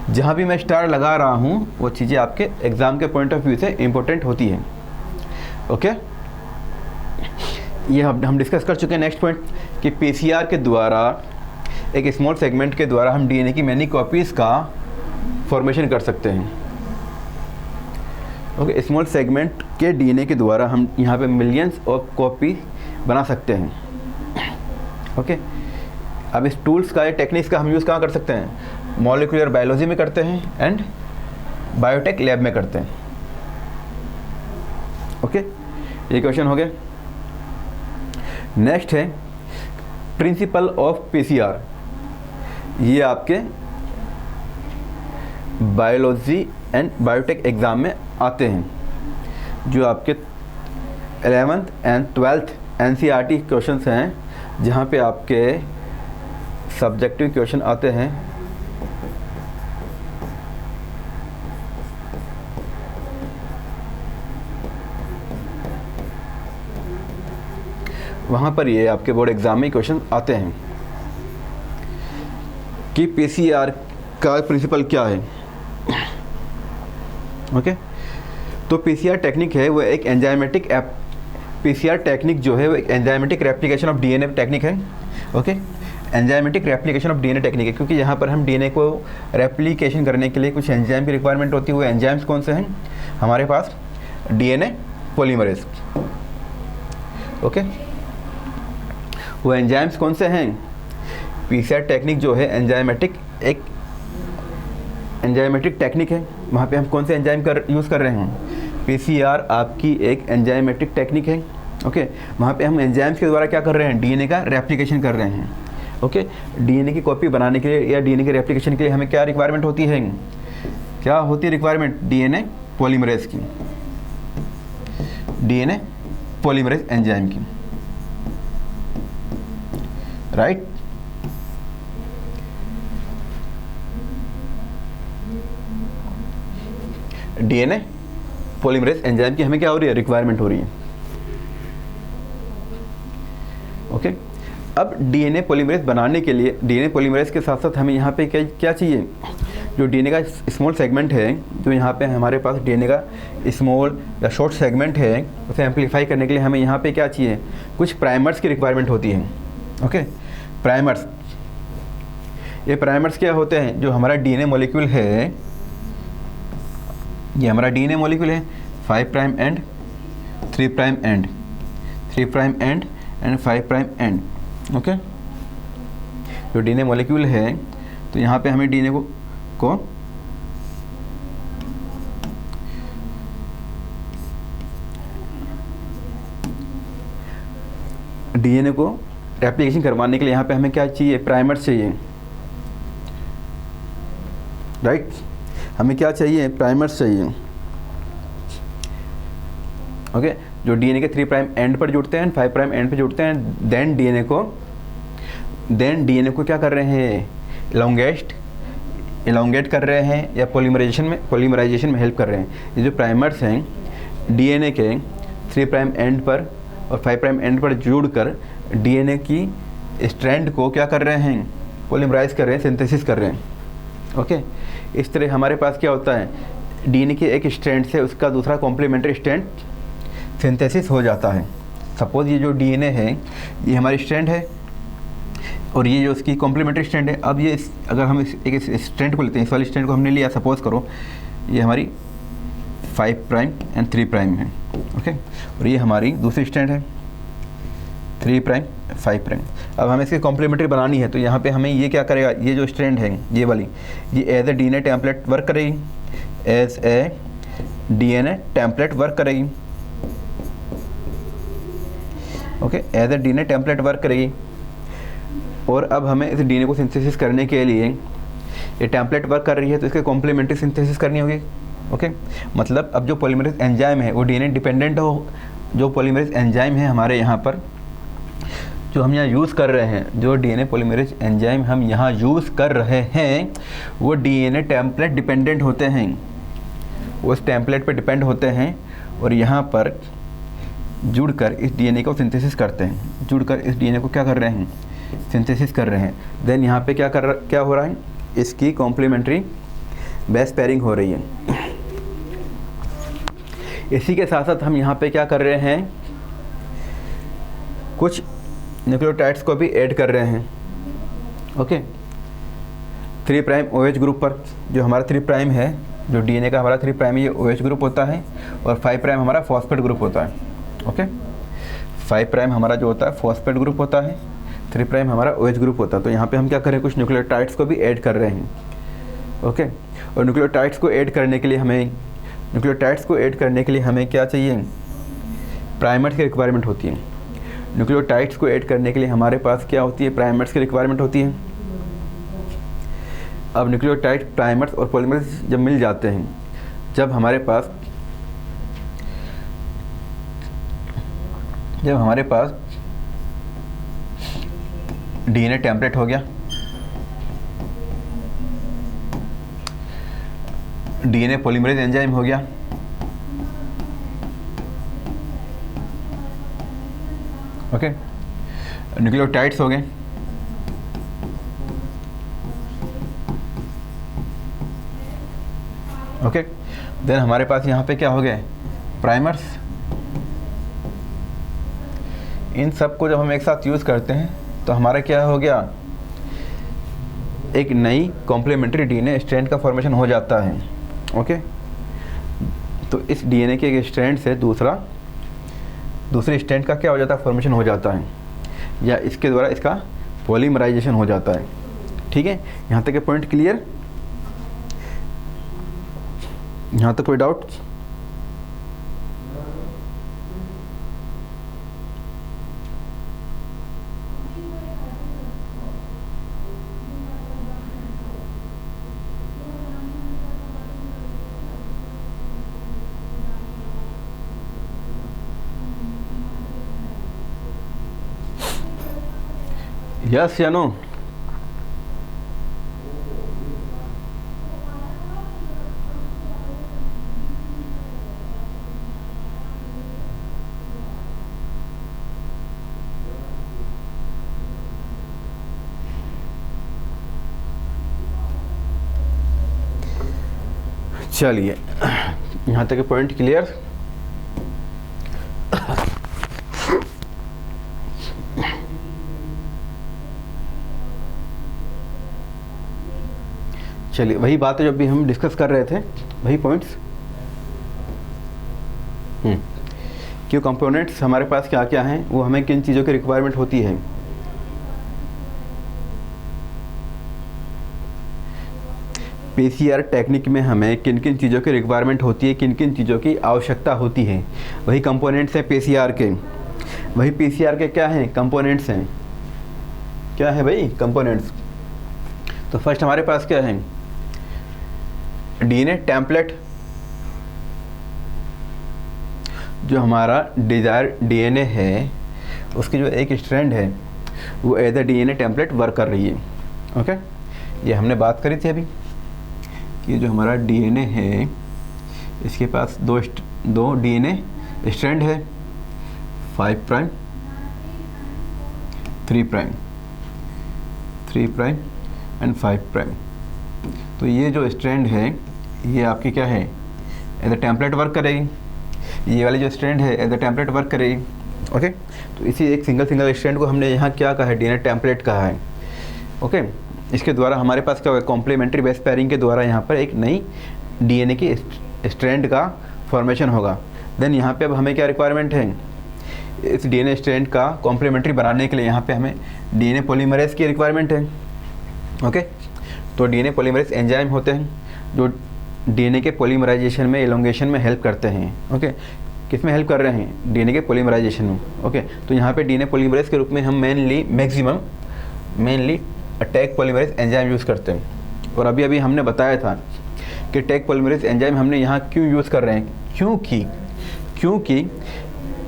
जहाँ भी मैं स्टार लगा रहा हूँ वो चीज़ें आपके एग्ज़ाम के पॉइंट ऑफ व्यू से इम्पोर्टेंट होती हैं। ओके, ये हम डिस्कस कर चुके हैं। नेक्स्ट पॉइंट कि पीसीआर के द्वारा, एक स्मॉल सेगमेंट के द्वारा हम डीएनए की मैनी कॉपीज़ का फॉर्मेशन कर सकते हैं। ओके, स्मॉल सेगमेंट के डीएनए के द्वारा हम यहाँ पे मिलियंस ऑफ कॉपी बना सकते हैं। ओके, अब इस टूल्स का, टेक्निक्स का हम यूज़ कहाँ कर सकते हैं? मॉलिक्यूलर बायोलॉजी में करते हैं एंड बायोटेक लैब में करते हैं। ओके, ये क्वेश्चन हो गया। नेक्स्ट है प्रिंसिपल ऑफ पीसीआर। ये आपके बायोलॉजी एंड बायोटेक एग्ज़ाम में आते हैं, जो आपके 11th and 12th NCERT questions हैं, जहाँ पे आपके सब्जेक्टिव क्वेश्चन आते हैं। वहाँ पर ये आपके बोर्ड एग्ज़ाम में क्वेश्चन आते हैं कि पीसीआर का प्रिंसिपल क्या है। ओके, तो पीसीआर टेक्निक है वो एक एंजाइमेटिक पीसीआर टेक्निक जो है वो एक enzymatic replication of DNA technique है। Okay, enzymatic replication of DNA technique है, क्योंकि यहाँ पर हम डीएनए को रेप्लिकेशन करने के लिए कुछ एंजाइम की रिक्वायरमेंट होती है। वो एंजाइम्स कौन से हैं हमारे पास? DNA polymerase. ओके, वो एंजाइम्स कौन से हैं? पीसीआर टेक्निक जो है एक एंजाइमेटिक टेक्निक है। वहाँ पे हम कौन से एंजाइम यूज़ कर रहे हैं? पीसीआर आपकी एक एंजाइमेटिक टेक्निक है। ओके, वहाँ पे हम एंजाइम्स के द्वारा क्या कर रहे हैं? डीएनए का रेप्लिकेशन कर रहे हैं। ओके, डीएनए की कॉपी बनाने के लिए या डीएनए के रेप्लिकेशन के लिए हमें क्या रिक्वायरमेंट होती है? क्या होती है रिक्वायरमेंट? डीएनए पॉलीमरेज की, डीएनए पॉलीमरेज एंजाइम की, राइट। डीएनए पॉलीमरेज एंजाइम की हमें क्या हो रही है? रिक्वायरमेंट हो रही है। ओके, अब डीएनए पॉलीमरेज बनाने के लिए, डीएनए पॉलीमरेज के साथ साथ हमें यहाँ पे क्या चाहिए? जो डीएनए का स्मॉल सेगमेंट है, जो यहाँ पे हमारे पास डीएनए का स्मॉल या शॉर्ट सेगमेंट है, उसे एम्पलीफाई करने के लिए हमें यहाँ पे क्या चाहिए? कुछ प्राइमर्स की रिक्वायरमेंट होती है। ओके, प्राइमर्स, ये प्राइमर्स क्या होते हैं? जो हमारा डीएनए मॉलिक्यूल है, ये हमारा डीएनए मॉलिक्यूल है, 5 prime and 3 prime and, 3 prime and and 5 prime and. Okay, जो डीएनए मॉलिक्यूल है, तो यहाँ पे हमें डीएनए को रेप्लिकेशन करवाने के लिए यहाँ पे हमें क्या चाहिए? प्राइमर्स चाहिए, राइट। हमें क्या चाहिए? प्राइमर्स चाहिए। ओके, जो डीएनए के 3 प्राइम एंड पर जुड़ते हैं, 5 प्राइम एंड पर जुड़ते हैं, देन डीएनए को क्या कर रहे हैं? इलोंगेट कर रहे हैं या पॉलीमराइजेशन में हेल्प कर रहे हैं। ये जो प्राइमर्स हैं डीएनए के 3 प्राइम एंड पर और 5 प्राइम एंड पर जुड़कर डीएनए की स्ट्रैंड को क्या कर रहे हैं? पॉलीमराइज कर रहे हैं, सिंथेसिस कर रहे हैं। ओके, इस तरह हमारे पास क्या होता है? डीएनए के एक स्ट्रैंड से उसका दूसरा कॉम्प्लीमेंट्री स्ट्रैंड सिंथेसिस हो जाता है। सपोज ये जो डीएनए है, ये हमारी स्ट्रैंड है और ये जो उसकी कॉम्प्लीमेंट्री स्ट्रैंड है। अब ये अगर हम एक स्ट्रैंड को लेते हैं, इस वाली स्ट्रैंड को हमने लिया, सपोज करो ये हमारी 5 प्राइम एंड 3 प्राइम है। ओके, और ये हमारी दूसरी स्ट्रैंड है 3 प्राइम 5 प्राइम। अब हमें इसकी कॉम्प्लीमेंट्री बनानी है, तो यहाँ पे हमें ये क्या करेगा? ये जो स्ट्रैंड है ये वाली, ये as a DNA template work करेगी, as a DNA template work करेगी। Okay, as a DNA template work करेगी। और अब हमें इस डीएनए को सिंथेसिस करने के लिए, ये टेम्पलेट वर्क कर रही है तो इसके कॉम्प्लीमेंट्री सिंथेसिस करनी होगी। ओके, मतलब अब जो पॉलीमरेज एंजाइम है वो डीएनए डिपेंडेंट हो। जो पॉलीमरेज एंजाइम है हमारे यहाँ पर, जो हम यहाँ यूज़ कर रहे हैं, जो डीएनए पॉलीमरेज एंजाइम हम यहाँ यूज़ कर रहे हैं, वो डीएनए टेम्पलेट डिपेंडेंट होते हैं, वो उस टेम्पलेट पे डिपेंड होते हैं और यहाँ पर जुड़कर इस डीएनए को सिंथेसिस करते हैं, जुड़कर इस डीएनए को क्या कर रहे हैं, सिंथेसिस कर रहे हैं। देन यहाँ पे क्या हो रहा है, इसकी कॉम्प्लीमेंट्री बेस पेयरिंग हो रही है। इसी के साथ साथ हम यहाँ पे क्या कर रहे हैं, कुछ न्यूक्लियोटाइड्स को भी ऐड कर रहे हैं। ओके, 3 प्राइम OH ग्रुप पर, जो हमारा 3 प्राइम है, जो डीएनए का हमारा 3 प्राइम ये OH ग्रुप होता है और 5 प्राइम हमारा फॉस्फेट ग्रुप होता है। ओके, 5 प्राइम हमारा जो होता है फॉस्फेट ग्रुप होता है, 3 प्राइम हमारा OH ग्रुप होता है। तो यहाँ पे हम क्या कर रहे हैं, कुछ न्यूक्लियोटाइड्स को भी ऐड कर रहे हैं। ओके, और न्यूक्लियोटाइड्स को ऐड करने के लिए हमें क्या चाहिए, प्राइमर्स की रिक्वायरमेंट होती है। न्यूक्लियोटाइड्स को ऐड करने के लिए हमारे पास क्या होती है, प्राइमर्स की रिक्वायरमेंट होती है। अब न्यूक्लियोटाइड, प्राइमर्स और पॉलीमर्स जब मिल जाते हैं, जब हमारे पास डीएनए टेम्पलेट हो गया, डीएनए पॉलीमरेज एंजाइम हो गया, ओके, न्यूक्लियोटाइड्स हो गए, ओके, देन हमारे पास यहाँ पे क्या हो गए, प्राइमर्स। इन सब को जब हम एक साथ यूज़ करते हैं तो हमारा क्या हो गया, एक नई कॉम्प्लीमेंट्री डीएनए स्ट्रैंड का फॉर्मेशन हो जाता है। ओके, तो इस डीएनए के एक स्ट्रैंड से दूसरे स्ट्रैंड का क्या हो जाता है, फॉर्मेशन हो जाता है, या इसके द्वारा इसका पॉलीमराइजेशन हो जाता है। ठीक है, यहाँ तक के पॉइंट क्लियर, यहाँ तक कोई डाउट? यस या नो? चलिए, यहाँ तक के पॉइंट क्लियर। चलिए, वही बात है जो अभी हम डिस्कस कर रहे थे, वही पॉइंट्स। क्यों कंपोनेंट्स हमारे पास क्या क्या हैं, वो हमें किन चीज़ों की रिक्वायरमेंट होती है। पीसीआर टेक्निक में हमें किन किन चीज़ों की रिक्वायरमेंट होती है, किन किन चीज़ों की आवश्यकता होती है, वही कंपोनेंट्स हैं पीसीआर के। वही पीसीआर के क्या हैं, कंपोनेंट्स हैं। क्या है भाई, कंपोनेंट्स। तो फर्स्ट हमारे पास क्या है, डीएनए टेम्पलेट। जो हमारा डिजायर डीएनए है, उसकी जो एक स्ट्रैंड है, वो as a DNA template work कर रही है। ओके, ये हमने बात करी थी अभी कि जो हमारा डीएनए है, इसके पास दो डीएनए स्ट्रैंड है, 5 prime 3 prime, 3 prime and 5 prime. तो ये जो स्ट्रैंड है, ये आपकी क्या है, एज अ टेम्पलेट वर्क करेगी। ये वाली जो स्ट्रैंड है एज अ टेम्पलेट वर्क करेगी। ओके, तो इसी एक सिंगल स्ट्रैंड को हमने यहाँ क्या कहा है, डीएनए टेम्पलेट कहा है। ओके, इसके द्वारा हमारे पास क्या होगा, कॉम्प्लीमेंट्री बेस पेयरिंग के द्वारा यहाँ पर एक नई डीएनए की स्ट्रैंड का फॉर्मेशन होगा। देन यहाँ पे अब हमें क्या रिक्वायरमेंट है, इस डीएनए स्ट्रैंड का कॉम्प्लीमेंट्री बनाने के लिए यहाँ पे हमें डीएनए पॉलीमरेज की रिक्वायरमेंट है। ओके, तो डीएनए पॉलीमरेज एंजाइम होते हैं जो डीएनए के पॉलीमराइजेशन में, एलोंगेशन में हेल्प करते हैं। ओके, किस में हेल्प कर रहे हैं, डीएनए के पॉलीमराइजेशन में। ओके, तो यहाँ पे डीएनए पॉलीमरेज के रूप में हम mainly tag polymerase enzyme use करते हैं। और अभी हमने बताया था कि टैग पॉलीमरेज एंजाइम हमने यहाँ क्यों यूज़ कर रहे हैं, क्योंकि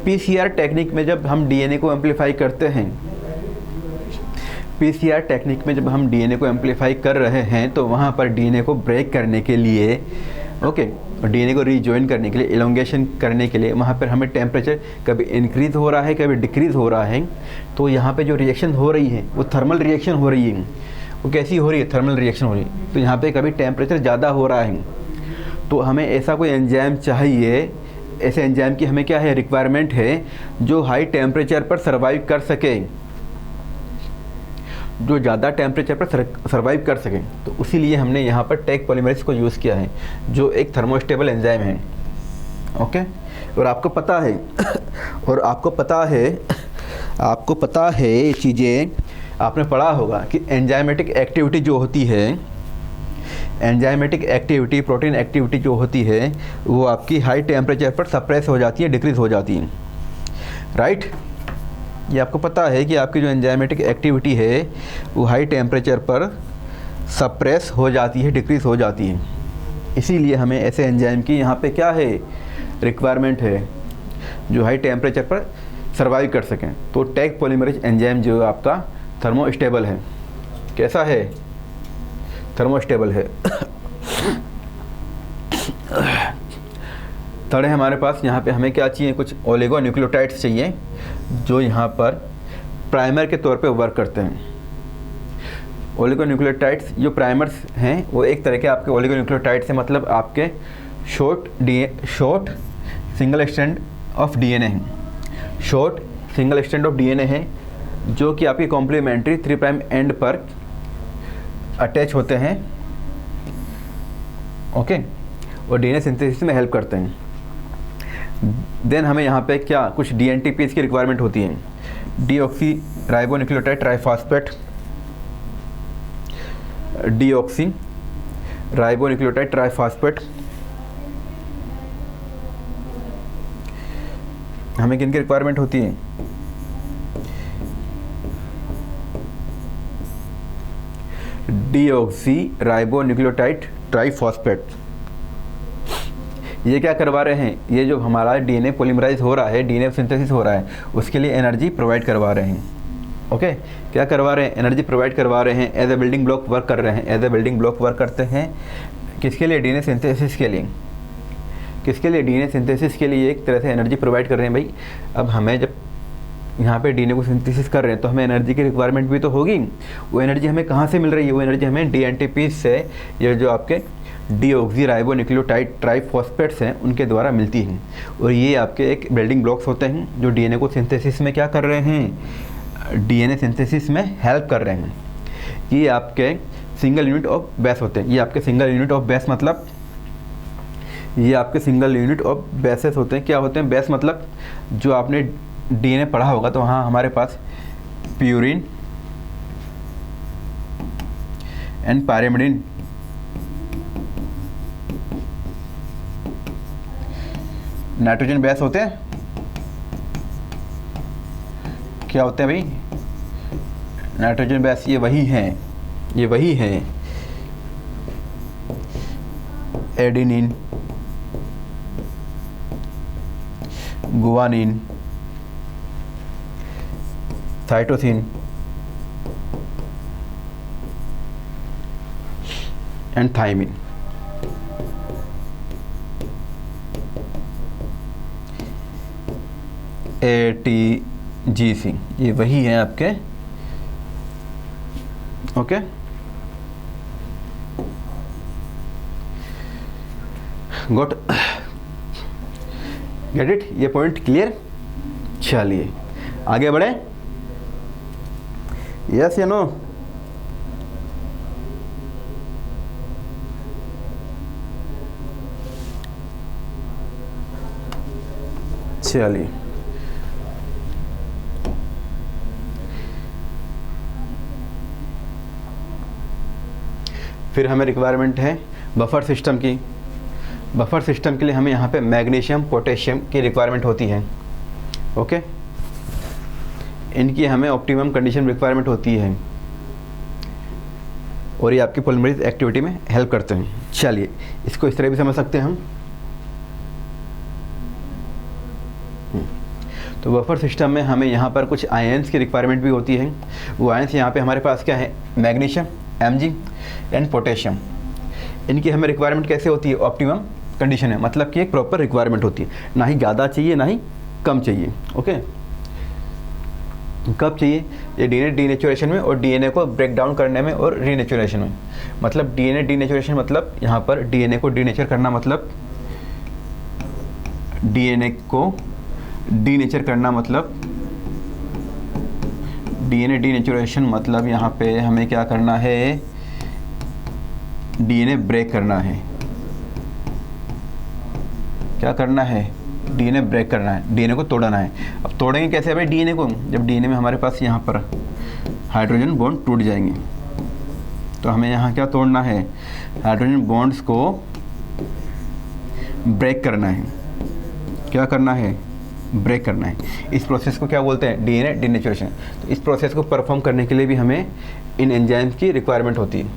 पीसीआर टेक्निक में जब हम डीएनए को एम्पलीफाई करते हैं, पीसीआर टेक्निक में जब हम डीएनए को एम्पलीफाई कर रहे हैं तो वहाँ पर डीएनए को ब्रेक करने के लिए, ओके, और डीएनए को रीजॉइन करने के लिए, एलोंगेशन करने के लिए वहाँ पर हमें टेम्परेचर कभी इंक्रीज़ हो रहा है, कभी डिक्रीज़ हो रहा है। तो यहाँ पे जो रिएक्शन हो रही है वो थर्मल रिएक्शन हो रही है। वो कैसी हो रही है? थर्मल रिएक्शन हो रही है। तो यहाँ पे कभी टेम्परेचर ज़्यादा हो रहा है तो हमें ऐसा कोई एंजाइम चाहिए, ऐसे एंजाइम की हमें क्या है, रिक्वायरमेंट है, जो हाई टेम्परेचर पर सर्वाइव कर सके, जो ज़्यादा टेम्परेचर पर सर्वाइव कर सकें। तो इसीलिए हमने यहाँ पर टेक पॉलीमरेज को यूज़ किया है, जो एक थर्मोस्टेबल एंजाइम है। ओके, और आपको पता है आपको पता है ये चीज़ें आपने पढ़ा होगा कि एंजाइमेटिक एक्टिविटी जो होती है, एंजाइमेटिक एक्टिविटी, प्रोटीन एक्टिविटी जो होती है वो आपकी हाई टेम्परेचर पर सप्रेस हो जाती है, डिक्रीज़ हो जाती है, राइट। ये आपको पता है कि आपकी जो एंजाइमेटिक एक्टिविटी है वो हाई टेम्परेचर पर सप्रेस हो जाती है, डिक्रीज़ हो जाती है। इसीलिए हमें ऐसे एंजाइम की यहाँ पे क्या है, रिक्वायरमेंट है, जो हाई टेम्परेचर पर सर्वाइव कर सकें। तो टेक पॉलीमरेज एंजाइम जो आपका थर्मोस्टेबल है। कैसा है? थर्मोस्टेबल है। थर्ड है हमारे पास यहाँ पे हमें क्या चाहिए, कुछ ओलिगोन्यूक्लियोटाइड्स चाहिए जो यहाँ पर प्राइमर के तौर पे वर्क करते हैं। ओलिगोन्यूक्लियोटाइड्स जो प्राइमर्स हैं वो एक तरह के आपके ओलिगोन्यूक्लियोटाइड्स हैं, मतलब आपके short single strand of DNA हैं, short single strand of DNA है जो कि आपकी कॉम्प्लीमेंट्री 3 प्राइम एंड पर अटैच होते हैं, ओके, और डीएनए सिंथेसिस में हेल्प करते हैं। देन हमें यहाँ पे क्या, कुछ डीएनटीपीज की रिक्वायरमेंट होती है, deoxy ribonucleotide triphosphate, deoxy ribonucleotide triphosphate. हमें किन की रिक्वायरमेंट होती है? Deoxy ribonucleotide triphosphate. ये क्या करवा रहे हैं, ये जो हमारा डीएनए पॉलीमराइज हो रहा है, डीएनए सिंथेसिस हो रहा है, उसके लिए एनर्जी प्रोवाइड करवा रहे हैं। ओके, क्या करवा रहे हैं? एनर्जी प्रोवाइड करवा रहे हैं, as a building block work कर रहे हैं, as a building block work करते हैं। किसके लिए? डीएनए सिंथेसिस के लिए। किसके लिए? डीएनए सिंथेसिस के लिए एक तरह से एनर्जी प्रोवाइड कर रहे हैं भाई। अब हमें जब यहाँ पे डीएनए को सिंथेसिस कर रहे हैं तो हमें एनर्जी की रिक्वायरमेंट भी तो होगी। वो एनर्जी हमें कहाँ से मिल रही है? वो एनर्जी हमें डीएनटीपीज से, ये जो आपके डीऑक्सी राइबोन्यूक्लियोटाइड ट्राइफॉस्फेट्स हैं उनके द्वारा मिलती हैं। और ये आपके एक बिल्डिंग ब्लॉक्स होते हैं जो डीएनए को सिंथेसिस में क्या कर रहे हैं? डीएनए सिंथेसिस में हेल्प कर रहे हैं। ये आपके सिंगल यूनिट ऑफ बेस होते हैं। ये आपके सिंगल यूनिट ऑफ बेस मतलब, ये आपके सिंगल यूनिट ऑफ बेसेस होते हैं। क्या होते हैं? बेस मतलब जो आपने डीएनए पढ़ा होगा तो वहाँ हमारे पास purine and pyrimidine, nitrogen base होते हैं। क्या होते हैं भाई? Nitrogen base. ये वही हैं, ये वही हैं adenine, guanine, cytosine and thymine. ATGC, ये वही हैं आपके। Okay, got get it? ये पॉइंट क्लियर? चलिए आगे बढ़े। यस या नो? चलिए फिर हमें रिक्वायरमेंट है बफर सिस्टम की। बफर सिस्टम के लिए हमें यहाँ पे मैग्नीशियम पोटेशियम की रिक्वायरमेंट होती है। ओके, इनकी हमें ऑप्टिमम कंडीशन रिक्वायरमेंट होती है और ये आपकी पॉलीमरेज एक्टिविटी में हेल्प करते हैं। चलिए इसको इस तरह भी समझ सकते हैं हम। तो बफर सिस्टम में हमें यहाँ पर कुछ आयंस की रिक्वायरमेंट भी होती है। वो आयंस यहाँ पे हमारे पास क्या है, मैग्नीशियम, Mg एंड पोटेशियम। इनकी हमें रिक्वायरमेंट कैसे होती है, ऑप्टिमम कंडीशन है, मतलब कि एक प्रॉपर रिक्वायरमेंट होती है, ना ही ज़्यादा चाहिए ना ही कम चाहिए। ओके, कब चाहिए, ये डीएनए डीनेचुरेशन में और डीएनए को ब्रेक डाउन करने में और रीनेचुरेशन में। मतलब डीएनए डीनेचुरेशन मतलब यहाँ पर डीएनए को डीनेचर करना, मतलब डीएनए को डीनेचर करना, मतलब डीएनए डीनेचुरेशन मतलब यहाँ पे हमें क्या करना है, डीएनए ब्रेक करना है। क्या करना है, डीएनए ब्रेक करना है, डीएनए को तोड़ना है। अब तोड़ेंगे कैसे भाई डीएनए को, जब डीएनए में हमारे पास यहाँ पर हाइड्रोजन बॉन्ड टूट जाएंगे, तो हमें यहाँ क्या तोड़ना है, हाइड्रोजन बॉन्ड्स को ब्रेक करना है। क्या करना है, ब्रेक करना है। इस प्रोसेस को क्या बोलते हैं, डीएनए डीनेचुरेशन। तो इस प्रोसेस को परफॉर्म करने के लिए भी हमें इन एंजाइम्स की रिक्वायरमेंट होती है,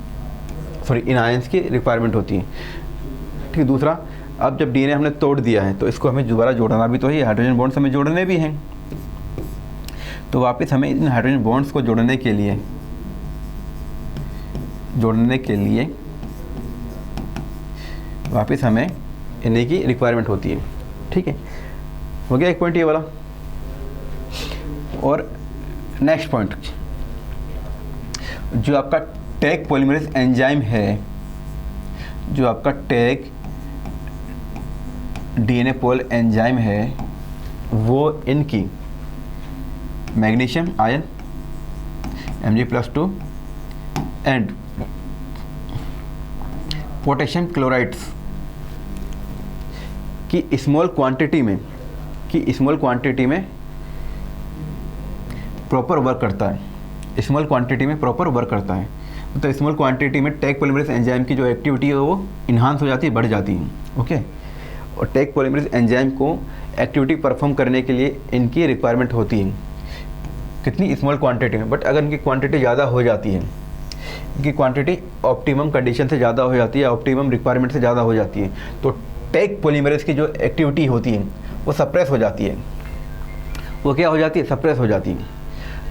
सॉरी इन आयंस की रिक्वायरमेंट होती है। ठीक, दूसरा, अब जब डीएनए हमने तोड़ दिया है तो इसको हमें दोबारा जोड़ना भी तो है, हाइड्रोजन बॉन्ड्स हमें जोड़ने भी हैं। तो वापस हमें इन हाइड्रोजन बॉन्ड्स को जोड़ने के लिए वापस हमें इन्हीं की रिक्वायरमेंट होती है। ठीक है, हो गया एक पॉइंट ये वाला। और नेक्स्ट पॉइंट, जो आपका टैग पॉलीमरेज एंजाइम है, जो आपका टैग डीएनए पॉल एंजाइम है, वो इनकी magnesium ion Mg+2 and potassium chlorides की स्मॉल क्वांटिटी में प्रॉपर वर्क करता है। स्मॉल क्वांटिटी में प्रॉपर वर्क करता है, तो स्मॉल क्वांटिटी में टैग पॉलीमरेज एंजाइम की जो एक्टिविटी है वो इन्हांस हो जाती है, बढ़ जाती है। ओके, और टैग पॉलीमरेज एंजाइम को एक्टिविटी परफॉर्म करने के लिए इनकी रिक्वायरमेंट होती है, कितनी, स्मॉल क्वांटिटी में। बट अगर इनकी क्वांटिटी ज़्यादा हो जाती है, इनकी क्वांटिटी ऑप्टिमम कंडीशन से ज़्यादा हो जाती है, ऑप्टिमम रिक्वायरमेंट से ज़्यादा हो जाती है, तो टैग पॉलीमरेज की जो एक्टिविटी होती है वो सप्रेस हो जाती है। वो क्या हो जाती है, सप्रेस हो जाती है।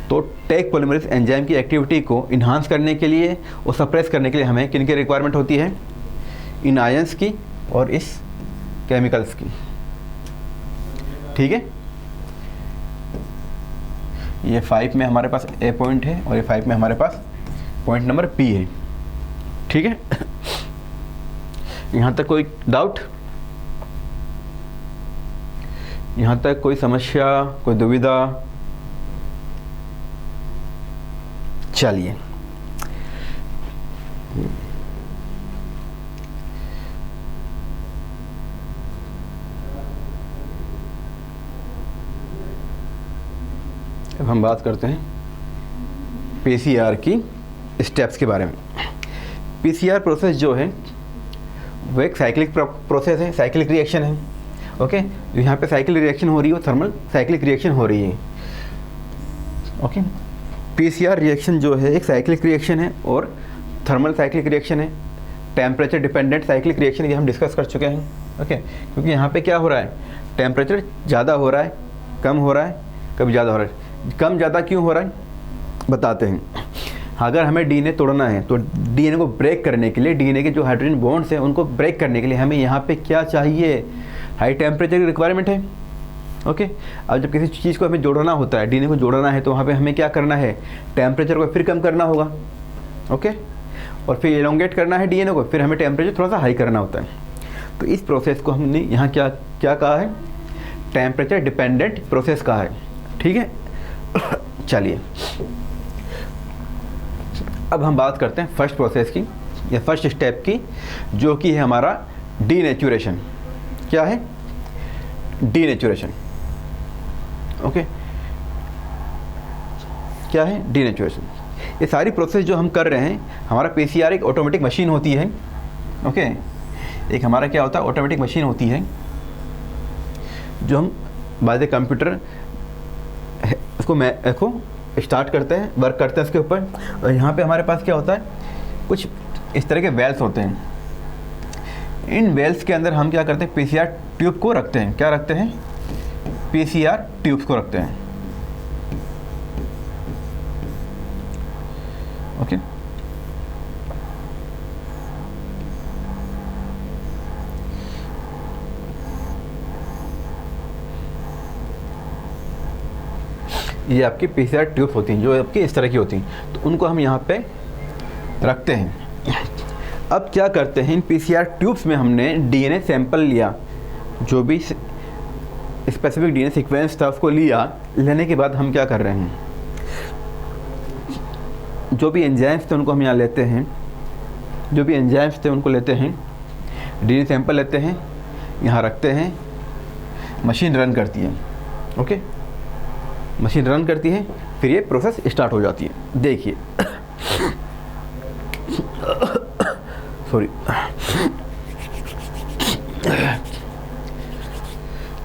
तो टैग पॉलीमरेज एंजाइम की एक्टिविटी को इन्हांस करने के लिए और सप्रेस करने के लिए हमें किन की रिक्वायरमेंट होती है, इन आयंस की और इस केमिकल्स की। ठीक है, ये 5 में हमारे पास ए पॉइंट है और ये 5 में हमारे पास पॉइंट नंबर बी है। ठीक है, यहाँ तक कोई डाउट, यहाँ तक कोई समस्या, कोई दुविधा? चलिए, अब हम बात करते हैं पीसीआर की स्टेप्स के बारे में। पीसीआर प्रोसेस जो है वो एक साइक्लिक प्रोसेस है, साइक्लिक रिएक्शन है। ओके, यहाँ पे साइक्लिक रिएक्शन हो रही है, थर्मल साइक्लिक रिएक्शन हो रही है। ओके, पीसीआर रिएक्शन जो है एक साइक्लिक रिएक्शन है और थर्मल साइक्लिक रिएक्शन है, टेम्परेचर डिपेंडेंट साइक्लिक रिएक्शन, ये हम डिस्कस कर चुके हैं। ओके, क्योंकि यहाँ पे क्या हो रहा है, टेम्परेचर ज़्यादा हो रहा है, कम हो रहा है, कभी ज़्यादा हो रहा है। कम ज़्यादा क्यों हो रहा है बताते हैं। अगर हमें डीएनए तोड़ना है तो डीएनए को ब्रेक करने के लिए, डीएनए के जो हाइड्रोजन बॉन्ड्स हैं उनको ब्रेक करने के लिए हमें यहाँ पे क्या चाहिए, हाई टेम्परेचर की रिक्वायरमेंट है। ओके, अब जब किसी चीज़ को हमें जोड़ना होता है, डीएनए को जोड़ना है, तो वहाँ पे हमें क्या करना है, टेम्परेचर को फिर कम करना होगा। ओके, और फिर एलोंगेट करना है डीएनए को, फिर हमें टेम्परेचर थोड़ा सा हाई करना होता है। तो इस प्रोसेस को हमने यहाँ क्या क्या कहा है, टेम्परेचर डिपेंडेंट प्रोसेस कहा है। ठीक है, चलिए अब हम बात करते हैं फर्स्ट प्रोसेस की या फर्स्ट स्टेप की, जो कि है हमारा डीनेचुरेशन। क्या है, डीनेचुरेशन। ओके, क्या है, डीनेचुरेशन। ये सारी प्रोसेस जो हम कर रहे हैं, हमारा पीसीआर एक ऑटोमेटिक मशीन होती है। ओके, एक हमारा क्या होता है, ऑटोमेटिक मशीन होती है, जो हम बाय द कंप्यूटर उसको स्टार्ट करते हैं, वर्क करते हैं उसके ऊपर। और यहाँ पे हमारे पास क्या होता है, कुछ इस तरह के वेल्स होते हैं। इन वेल्स के अंदर हम क्या करते हैं, पीसीआर ट्यूब को रखते हैं। क्या रखते हैं, PCR ट्यूब्स को रखते हैं। ओके, ये आपकी PCR ट्यूब्स होती हैं जो आपकी इस तरह की होती हैं, तो उनको हम यहाँ पे रखते हैं। अब क्या करते हैं, इन PCR ट्यूब्स में हमने DNA सैंपल लिया, जो भी स्पेसिफिक DNA सीक्वेंस था उसको लिया। लेने के बाद हम क्या कर रहे हैं, जो भी एंजाइम्स थे उनको हम यहाँ लेते हैं, जो भी एंजाइम्स थे उनको लेते हैं, DNA सैंपल लेते हैं, यहाँ रखते हैं, मशीन रन करती है। ओके, मशीन रन करती है, फिर ये प्रोसेस स्टार्ट हो जाती है। देखिए सॉरी,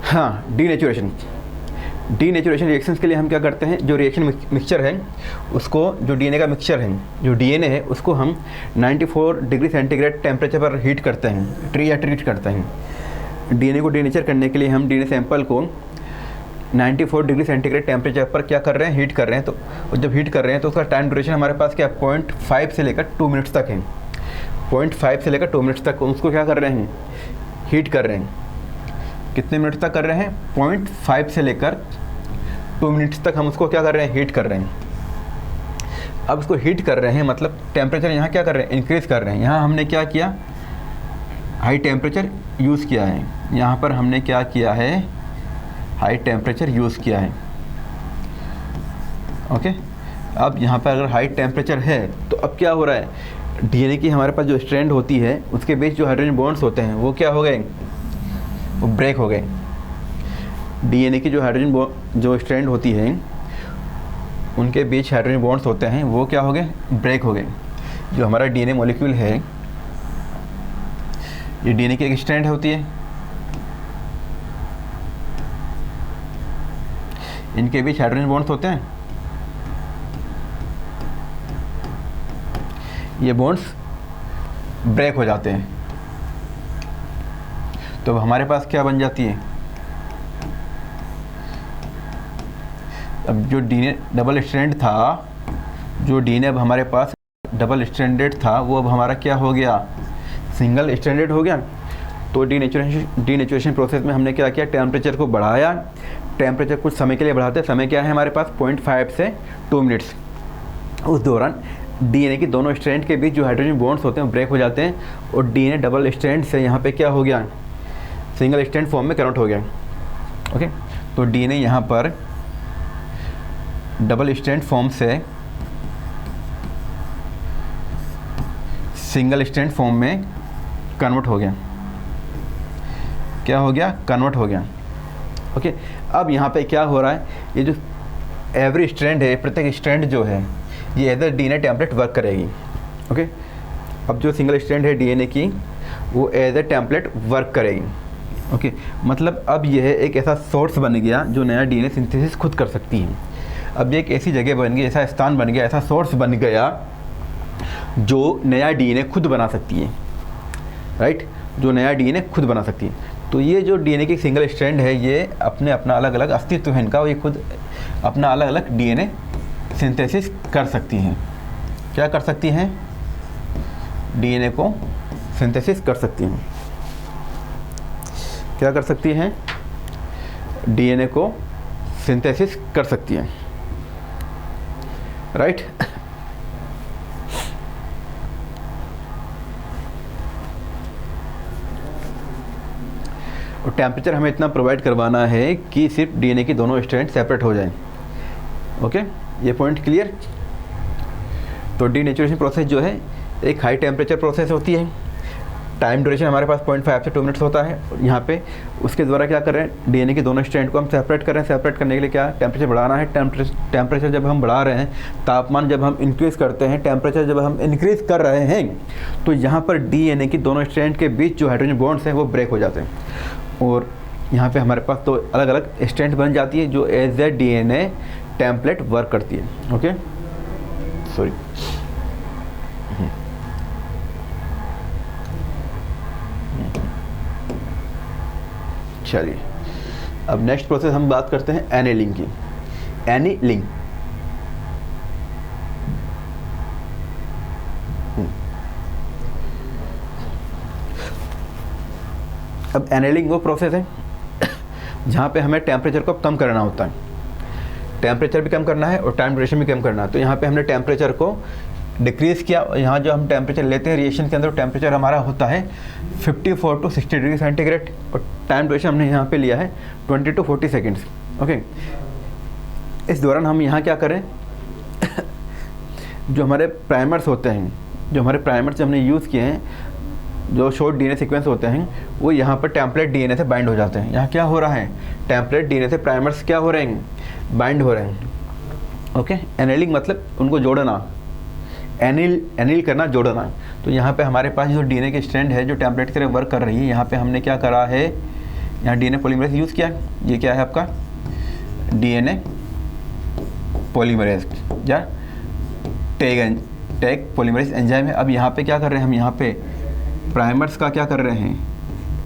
हाँ, डीनेचुरेशन रिएक्शंस के लिए हम क्या करते हैं, जो रिएक्शन मिक्सचर है उसको, जो डीएनए का मिक्सचर है, जो डीएनए है उसको हम 94 डिग्री सेंटीग्रेड टेम्परेचर पर हीट करते हैं, ट्रीट करते हैं। डीएनए को डीनेचर करने के लिए हम डीएनए सैंपल को 94 डिग्री सेंटीग्रेड टेम्परेचर पर क्या कर रहे हैं, हीट कर रहे हैं। तो जब हीट कर रहे हैं तो उसका टाइम ड्यूरेशन हमारे पास क्या 0.5 से लेकर 2 मिनट्स तक है। 0.5 से लेकर 2 मिनट्स तक उसको क्या कर रहे हैं, हीट कर रहे हैं। कितने मिनट तक कर रहे हैं, 0.5 से लेकर 2 मिनट्स तक हम उसको क्या कर रहे हैं, हीट कर रहे हैं। अब उसको हीट कर रहे हैं मतलब टेम्परेचर यहाँ क्या कर रहे हैं, इंक्रीज़ कर रहे हैं। यहाँ हमने क्या किया, हाई टेम्परेचर यूज़ किया है। यहाँ पर हमने क्या किया है, हाई टेम्परेचर यूज़ किया है। ओके, अब यहाँ पर अगर हाई टेम्परेचर है तो अब क्या हो रहा है, डीएनए की हमारे पास जो स्ट्रैंड होती है उसके बीच जो हाइड्रोजन बॉन्ड्स होते हैं वो क्या हो गए, वो ब्रेक हो गए। डीएनए की जो हाइड्रोजन जो स्ट्रैंड होती है उनके बीच हाइड्रोजन बॉन्ड्स होते हैं वो क्या हो गए, ब्रेक हो गए। जो हमारा डीएनए मॉलिक्यूल है, ये डीएनए की एक स्ट्रैंड होती है, इनके बीच हाइड्रोजन बॉन्ड्स होते हैं, ये बॉन्ड्स ब्रेक हो जाते हैं। तो अब हमारे पास क्या बन जाती है, अब जो डीएनए डबल स्ट्रैंड था, जो डीएनए अब हमारे पास डबल स्ट्रैंडेड था वो अब हमारा क्या हो गया, सिंगल स्ट्रैंडेड हो गया। तो डीनेचुरेशन प्रोसेस में हमने क्या किया, टेम्परेचर को बढ़ाया। टेम्परेचर कुछ समय के लिए बढ़ाते हैं, समय क्या है हमारे पास 0.5 से 2 मिनट्स। उस दौरान डीएनए की दोनों स्ट्रैंड के बीच जो हाइड्रोजन बॉन्ड्स होते हैं वो ब्रेक हो जाते हैं और डीएनए डबल स्ट्रैंड से यहाँ पे क्या हो गया, सिंगल स्ट्रैंड फॉर्म में कन्वर्ट हो गया। ओके, तो डीएनए यहाँ पर डबल स्ट्रैंड फॉर्म से सिंगल स्ट्रैंड फॉर्म में कन्वर्ट हो गया। क्या हो गया, कन्वर्ट हो गया। ओके, अब यहाँ पे क्या हो रहा है, ये जो एवरी स्ट्रैंड है, प्रत्येक स्ट्रैंड जो है ये as a DNA template work करेगी। ओके, अब जो सिंगल स्ट्रैंड है डीएनए की वो एज ए टेम्पलेट वर्क करेगी। ओके, मतलब अब यह एक ऐसा सोर्स बन गया जो नया डीएनए सिंथेसिस खुद कर सकती है। अब ये एक ऐसी जगह बन गई, ऐसा स्थान बन गया, ऐसा सोर्स बन गया जो नया डीएनए खुद बना सकती है। राइट, जो नया डीएनए खुद बना सकती है। तो ये जो डीएनए की सिंगल स्ट्रैंड है ये अपना अलग अलग अस्तित्व है इनका, ये खुद अपना अलग अलग डीएनए सिंथेसिस कर सकती हैं। क्या कर सकती हैं, डीएनए को सिंथेसिस कर सकती हैं। क्या कर सकती हैं, डीएनए को सिंथेसिस कर सकती हैं। राइट, और टेम्परेचर हमें इतना प्रोवाइड करवाना है कि सिर्फ डीएनए की दोनों स्ट्रैंड सेपरेट हो जाएं। ओके, ये पॉइंट क्लियर। तो डीनेचुरेशन प्रोसेस जो है एक हाई टेम्परेचर प्रोसेस होती है। टाइम ड्यूरेशन हमारे पास 0.5 से 2 मिनट्स होता है। यहाँ पे उसके द्वारा क्या कर रहे हैं, डीएनए के दोनों स्ट्रैंड को हम सेपरेट कर रहे हैं। सेपरेट करने के लिए क्या, टेम्परेचर बढ़ाना है। टेम्परेचर जब हम बढ़ा रहे हैं, तापमान जब हम इंक्रीज़ करते हैं, टेम्परेचर जब हम इंक्रीज़ कर रहे हैं, तो यहाँ पर डीएनए की दोनों स्ट्रैंड के बीच जो हाइड्रोजन बॉन्ड्स हैं वो ब्रेक हो जाते हैं और यहाँ पे हमारे पास तो अलग अलग स्ट्रैंड बन जाती है जो as a DNA template work करती है। ओके, सॉरी, चलिए अब नेक्स्ट प्रोसेस हम बात करते हैं एनीलिंग की। एनीलिंग अब एनीलिंग वो प्रोसेस है जहाँ पे हमें टेम्परेचर को कम करना होता है। टेम्परेचर भी कम करना है और टाइम ड्यूरेशन भी कम करना है। तो यहाँ पे हमने टेम्परेचर को डिक्रीज़ किया। यहाँ जो हम टेम्परेचर लेते हैं रिएक्शन के अंदर, टेम्परेचर हमारा होता है 54 to 60 डिग्री सेंटीग्रेड और टाइम ड्यूरेशन हमने यहाँ पे लिया है 20 to 40 सेकेंड्स। ओके, इस दौरान हम यहाँ क्या करें जो हमारे प्राइमर्स होते हैं, जो हमारे प्राइमर्स हमने यूज़ किए हैं, जो शॉर्ट डीएनए सीक्वेंस होते हैं, वो यहाँ पर टेम्पलेट डीएनए से बाइंड हो जाते हैं। यहाँ क्या हो रहा है, टेम्पलेट डीएनए से प्राइमर्स क्या हो रहे हैं, बाइंड हो रहे हैं। ओके, एनीलिंग मतलब उनको जोड़ना, एनील करना, जोड़ना। तो यहाँ पे हमारे पास जो डीएनए की स्ट्रैंड है जो टेम्पलेट की तरह वर्क कर रही है, यहाँ पे हमने क्या करा है, यहाँ डीएनए पॉलीमरेज यूज़ किया। ये क्या है आपका डीएनए पॉलीमरेज या टैग पॉलीमरेज एंजाइम है। अब यहाँ पे क्या कर रहे हैं हम, यहाँ पे प्राइमर्स का क्या कर रहे हैं,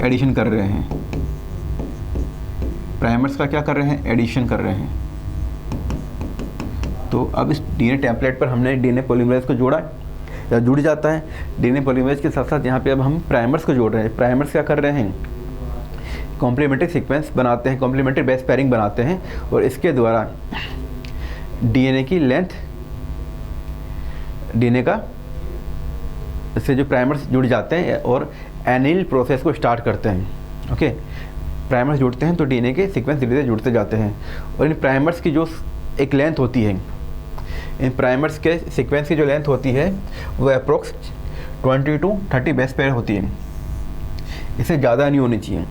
एडिशन कर रहे हैं। प्राइमर्स का क्या कर रहे हैं, एडिशन कर रहे हैं। तो अब इस डीएनए टेम्पलेट पर हमने डीएनए पॉलीमरेज को जोड़ा या जुड़ जाता है। डीएनए पॉलीमरेज के साथ साथ यहाँ पे अब हम प्राइमर्स को जोड़ रहे हैं। प्राइमर्स क्या कर रहे हैं, कॉम्प्लीमेंट्री सीक्वेंस बनाते हैं, कॉम्प्लीमेंट्री बेस पेयरिंग बनाते हैं और इसके द्वारा डीएनए की लेंथ, डीएनए का इससे जो प्राइमर्स जुड़ जाते हैं और एनिल प्रोसेस को स्टार्ट करते हैं। ओके, प्राइमर्स जुड़ते हैं तो डीएनए के सीक्वेंस धीरे धीरे जुड़ते जाते हैं और इन प्राइमर्स की जो एक लेंथ होती है, इन प्राइमर्स के सीक्वेंस की जो लेंथ होती है वो अप्रोक्स 20 to 30 बेस पेयर होती है। इससे ज़्यादा नहीं होनी चाहिए।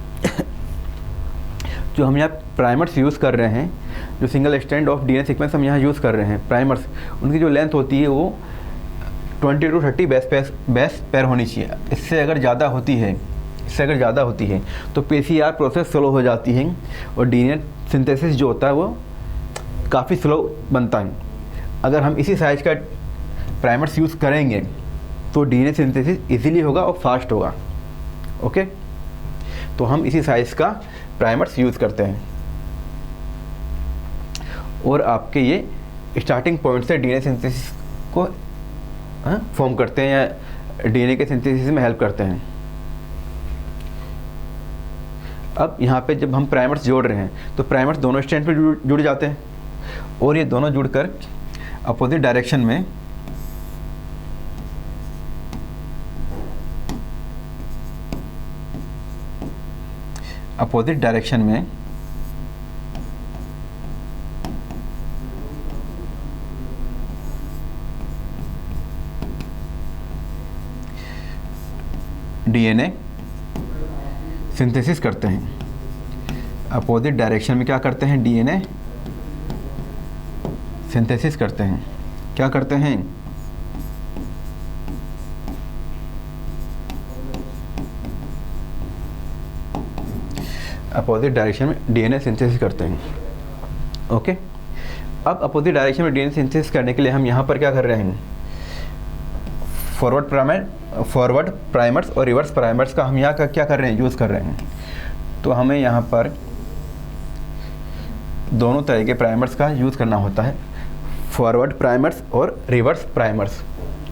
जो हम यहाँ प्राइमर्स यूज़ कर रहे हैं, जो single strand of DNA sequence हम यहाँ यूज़ कर रहे हैं प्राइमर्स, उनकी जो लेंथ होती है वो 20 to 30 बेस पेयर होनी चाहिए। इससे अगर ज़्यादा होती है, तो पीसीआर प्रोसेस स्लो हो जाती है और डीएनए सिंथेसिस जो होता है वो काफ़ी स्लो बनता है। अगर हम इसी साइज़ का प्राइमर्स यूज़ करेंगे तो डीएनए सिंथेसिस इजीली होगा और फास्ट होगा। ओके, तो हम इसी साइज़ का प्राइमर्स यूज़ करते हैं और आपके ये स्टार्टिंग पॉइंट से डीएनए सिंथेसिस को फॉर्म करते हैं या डीएनए के सिंथेसिस में हेल्प करते हैं। अब यहाँ पे जब हम प्राइमर्स जोड़ रहे हैं तो प्राइमर्स दोनों स्ट्रैंड पे जुड़ जाते हैं और ये दोनों जुड़कर अपोजिट डायरेक्शन में डीएनए सिंथेसिस करते हैं। अपोजिट डायरेक्शन में क्या करते हैं, डीएनए सिंथेसिस करते हैं। क्या करते हैं, अपोजिट डायरेक्शन में डीएनए सिंथेसिस करते हैं। ओके, अब अपोजिट डायरेक्शन में डीएनए सिंथेसिस करने के लिए हम यहाँ पर क्या कर रहे हैं, फॉरवर्ड प्राइमर्स और रिवर्स प्राइमर्स का हम यहाँ का क्या कर रहे हैं, यूज़ कर रहे हैं। तो हमें यहाँ पर दोनों तरह के प्राइमर्स का यूज़ करना होता है, फॉरवर्ड प्राइमर्स और रिवर्स प्राइमर्स,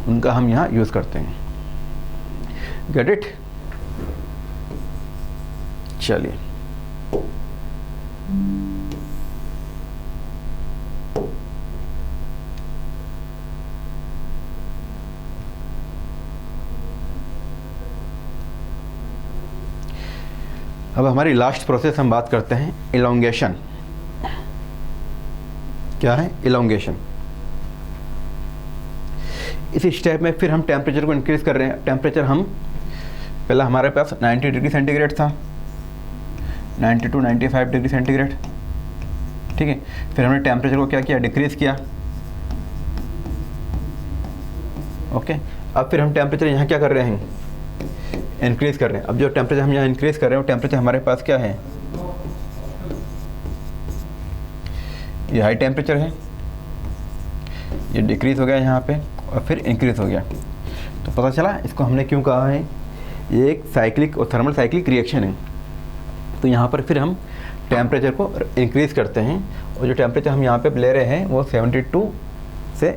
उनका हम यहाँ यूज़ करते हैं। Get it? चलिए, अब हमारी लास्ट प्रोसेस हम बात करते हैं इलोंगेशन। क्या है इलोंगेशन? इस स्टेप में फिर हम टेम्परेचर को इंक्रीज़ कर रहे हैं। टेम्परेचर हम पहला हमारे पास 90 डिग्री सेंटीग्रेड था, 90 to 95 डिग्री सेंटीग्रेड, ठीक है। फिर हमने टेम्परेचर को क्या किया, डिक्रीज़ किया। ओके, अब फिर हम टेम्परेचर यहाँ क्या कर रहे हैं, इंक्रीज़ कर रहे हैं। अब जो टेम्परेचर हम यहाँ इंक्रीज़ कर रहे हैं वो टेम्परेचर हमारे पास क्या है, ये हाई टेम्परेचर है, ये डिक्रीज़ हो गया यहाँ पे और फिर इंक्रीज़ हो गया। तो पता चला इसको हमने क्यों कहा है, ये एक साइक्लिक और थर्मल साइक्लिक रिएक्शन है। तो यहाँ पर फिर हम टेम्परेचर को इंक्रीज़ करते हैं, और जो टेम्परेचर हम यहाँ पे ले रहे हैं वो 72 से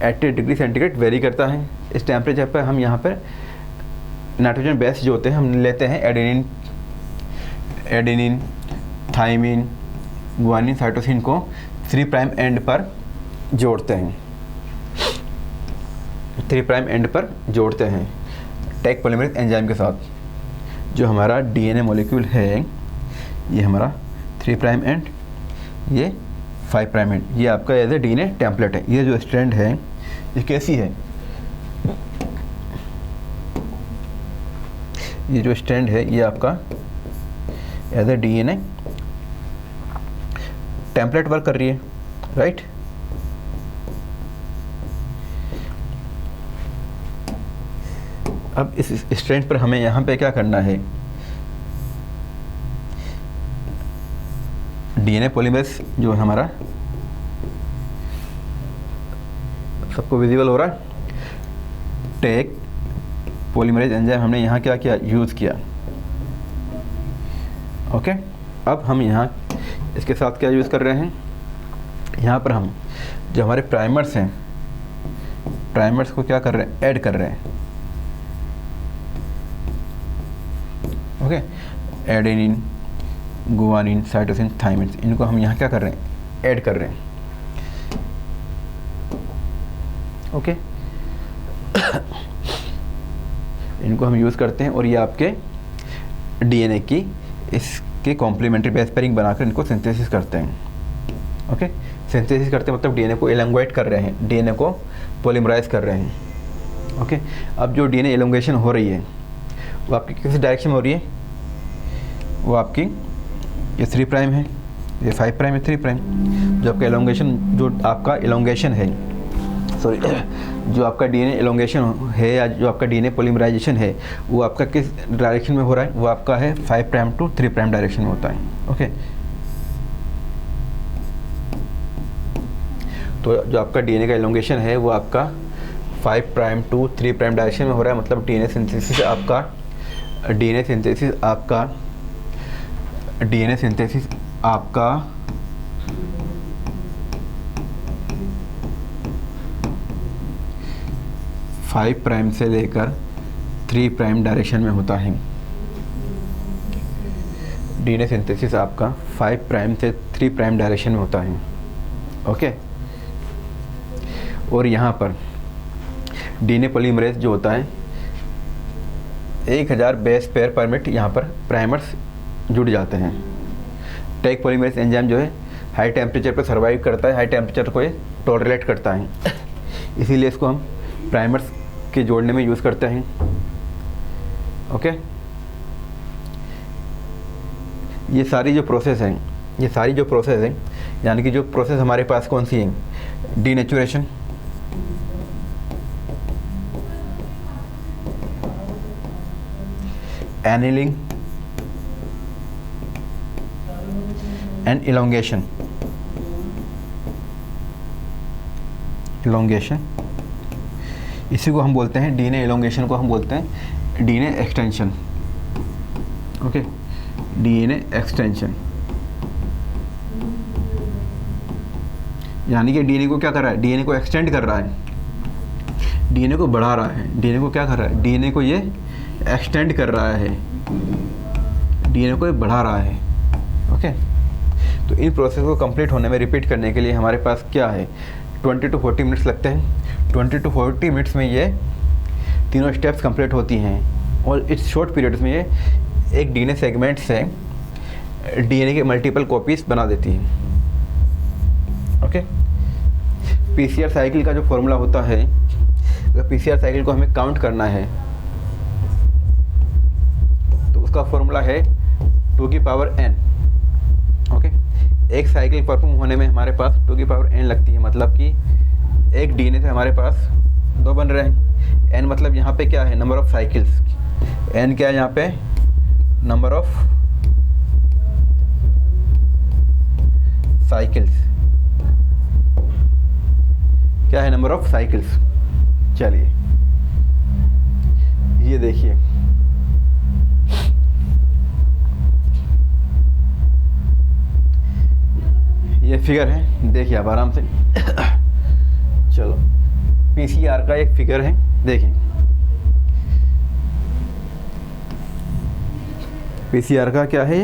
80 डिग्री सेंटीग्रेड वेरी करता है। इस टेम्परेचर पर हम यहाँ पर नाइट्रोजन बेस जो होते हैं हम लेते हैं एडेनिन, थाइमिन, गुआनिन, साइटोसिन को 3 प्राइम एंड पर जोड़ते हैं, 3 प्राइम एंड पर जोड़ते हैं टैग पॉलीमरेज एंजाइम के साथ। जो हमारा डीएनए मॉलिक्यूल है ये हमारा 3 प्राइम एंड, ये 5 प्राइम एंड, ये आपका एज ए डीएनए टेम्पलेट है। ये जो स्ट्रैंड है ये कैसी है, ये जो स्ट्रैंड है ये आपका as a DNA template work कर रही है, राइट। अब इस स्ट्रैंड पर हमें यहाँ पे क्या करना है, डीएनए पॉलीमरेज जो हमारा सबको विजिबल हो रहा है, टैग पॉलीमरेज एंजाइम हमने यहाँ क्या किया, यूज़ किया। ओके, अब हम यहाँ इसके साथ क्या यूज़ कर रहे हैं, यहाँ पर हम जो हमारे प्राइमर्स हैं, प्राइमर्स को क्या कर रहे हैं, ऐड कर रहे हैं। Okay, adenine, guanine, cytosine, thymine, इनको हम यहाँ क्या कर रहे हैं, ऐड कर रहे हैं। ओके इनको हम यूज़ करते हैं और ये आपके डीएनए की इसके कॉम्प्लीमेंट्री बेस पेयरिंग बनाकर इनको सिंथेसिस करते हैं। ओके, सिंथेसिस करते हैं मतलब डीएनए को एलोंगेट कर रहे हैं, डीएनए को पॉलीमराइज कर रहे हैं। ओके, अब जो डीएनए एलोंगेशन हो रही है वो आपकी किस डायरेक्शन में हो रही है, वो आपकी ये 3 प्राइम है, ये 5 प्राइम है, 3 प्राइम। जो आपका एलोंगेशन, जो आपका एलोंगेशन है, सॉरी जो आपका डीएनए एलोंगेशन है या जो आपका डीएनए पॉलीमराइजेशन है वो आपका किस डायरेक्शन में हो रहा है, वो आपका है 5 प्राइम टू 3 प्राइम डायरेक्शन में होता है। ओके, तो जो आपका डीएनए का एलोंगेशन है वो आपका 5 प्राइम टू 3 प्राइम डायरेक्शन में हो रहा है, मतलब डीएनए सिंथेसिस आपका 5 प्राइम से लेकर 3 प्राइम डायरेक्शन में होता है। डीएनए सिंथेसिस आपका 5 प्राइम से 3 प्राइम डायरेक्शन में होता है। ओके, और यहाँ पर डीएनए पॉलीमरेज जो होता है 1000 बेस पेयर पर मिनट यहाँ पर प्राइमर्स जुड़ जाते हैं। टैग पॉलीमरेज एंजाइम जो है हाई टेम्परेचर पर सर्वाइव करता है, हाई टेम्परेचर को ये टॉलरेट करता है, इसीलिए इसको हम प्राइमर्स के जोड़ने में यूज़ करते हैं। ओके, ये सारी जो प्रोसेस हैं, यानी कि जो प्रोसेस हमारे पास कौन सी है, डीनेचुरेशन, एनिलिंग एंड इलोंगेशन। इसी को हम बोलते हैं, डीएनए एलोंगेशन को हम बोलते हैं DNA extension. Okay, DNA extension यानी कि डीएनए को क्या कर रहा है, डीएनए को एक्सटेंड कर रहा है, डीएनए को बढ़ा रहा है। डीएनए को क्या कर रहा है, डीएनए को ये एक्सटेंड कर रहा है, डीएनए को ये बढ़ा रहा है। ओके, तो इन प्रोसेस को कंप्लीट होने में, रिपीट करने के लिए हमारे पास क्या है, 20 to 40 मिनट्स लगते हैं। 20 to 40 मिनट्स में ये तीनों स्टेप्स कंप्लीट होती हैं, और इस शॉर्ट पीरियड्स में ये एक डीएनए सेगमेंट से डीएनए के मल्टीपल कॉपीज बना देती हैं। ओके, पीसीआर साइकिल का जो फॉर्मूला होता है, अगर पीसीआर साइकिल को हमें काउंट करना है तो उसका फॉर्मूला है 2n। ओके, एक साइकिल परफॉर्म होने में हमारे पास 2n लगती है, मतलब कि एक डीएनए से हमारे पास 2 बन रहे हैं। n मतलब यहाँ पे क्या है, नंबर ऑफ साइकिल्स। n क्या है यहाँ पे, नंबर ऑफ साइकिल्स। क्या है, नंबर ऑफ साइकिल्स। चलिए ये देखिए, ये फिगर है, देखिए आप आराम से। चलो, पीसीआर का एक फिगर है, देखिए पीसीआर का क्या है,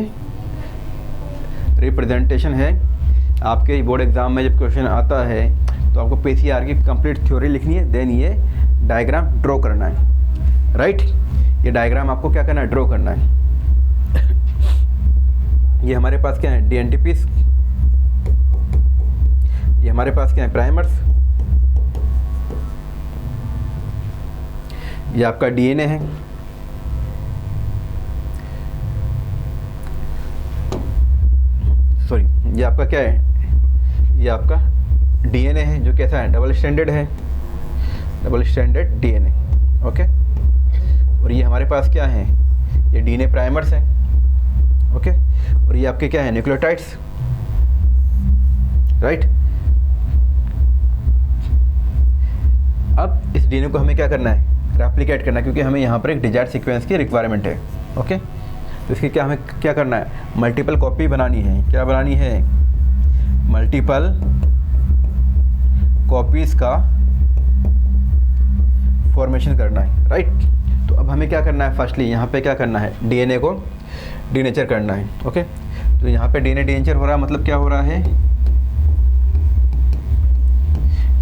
रिप्रेजेंटेशन है। आपके बोर्ड एग्जाम में जब क्वेश्चन आता है तो आपको पीसीआर की कंप्लीट थ्योरी लिखनी है, देन ये डायग्राम ड्रॉ करना है, राइट। ये डायग्राम आपको क्या करना है, ड्रॉ करना है। ये हमारे पास क्या है, डीएनटीपीस। ये हमारे पास क्या है, प्राइमर्स। ये आपका डीएनए है। सॉरी, ये आपका क्या है, ये आपका डीएनए है, जो कैसा है, डबल स्टैंडर्ड है, डबल स्टैंडर्ड डीएनए, ओके। और ये हमारे पास क्या है, ये डीएनए प्राइमर्स है, ओके। और ये आपके क्या है, न्यूक्लियोटाइड्स, राइट। अब इस डीएनए को हमें क्या करना है, रेप्लिकेट करना है, क्योंकि हमें यहाँ पर एक डिजायर्ड सीक्वेंस की रिक्वायरमेंट है, ओके। तो इसकी क्या हमें क्या करना है, मल्टीपल कॉपी बनानी है। क्या बनानी है, मल्टीपल कॉपीज का फॉर्मेशन करना है, राइट। तो अब हमें क्या करना है, फर्स्टली यहाँ पे क्या करना है, डीएनए को डीनेचर करना है, ओके। तो यहाँ पे डीएनए डीनेचर हो रहा है, मतलब क्या हो रहा है,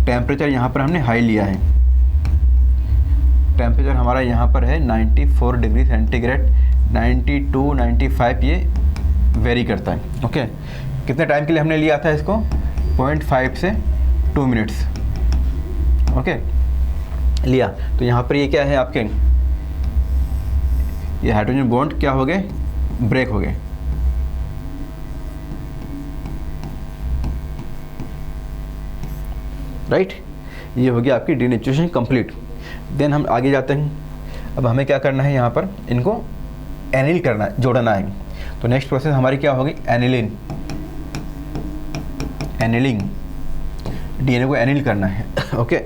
टेम्परेचर यहाँ पर हमने हाई लिया है। टेम्परेचर हमारा यहाँ पर है 94 डिग्री सेंटीग्रेड, 92, 95 ये वेरी करता है, ओके। कितने टाइम के लिए हमने लिया था इसको, 0.5 से 2 मिनट्स, ओके, लिया। तो यहाँ पर ये क्या है आपके, ये हाइड्रोजन बॉन्ड क्या हो गए, ब्रेक हो गए, राइट। ये हो गया आपकी डीनेचुरेशन कंप्लीट। देन हम आगे जाते हैं। अब हमें क्या करना है, यहाँ पर इनको एनिल करना है, जोड़ना है। तो नेक्स्ट प्रोसेस हमारी क्या होगी, एनिलिन, एनिलिंग, डीएनए को एनिल करना है, ओके।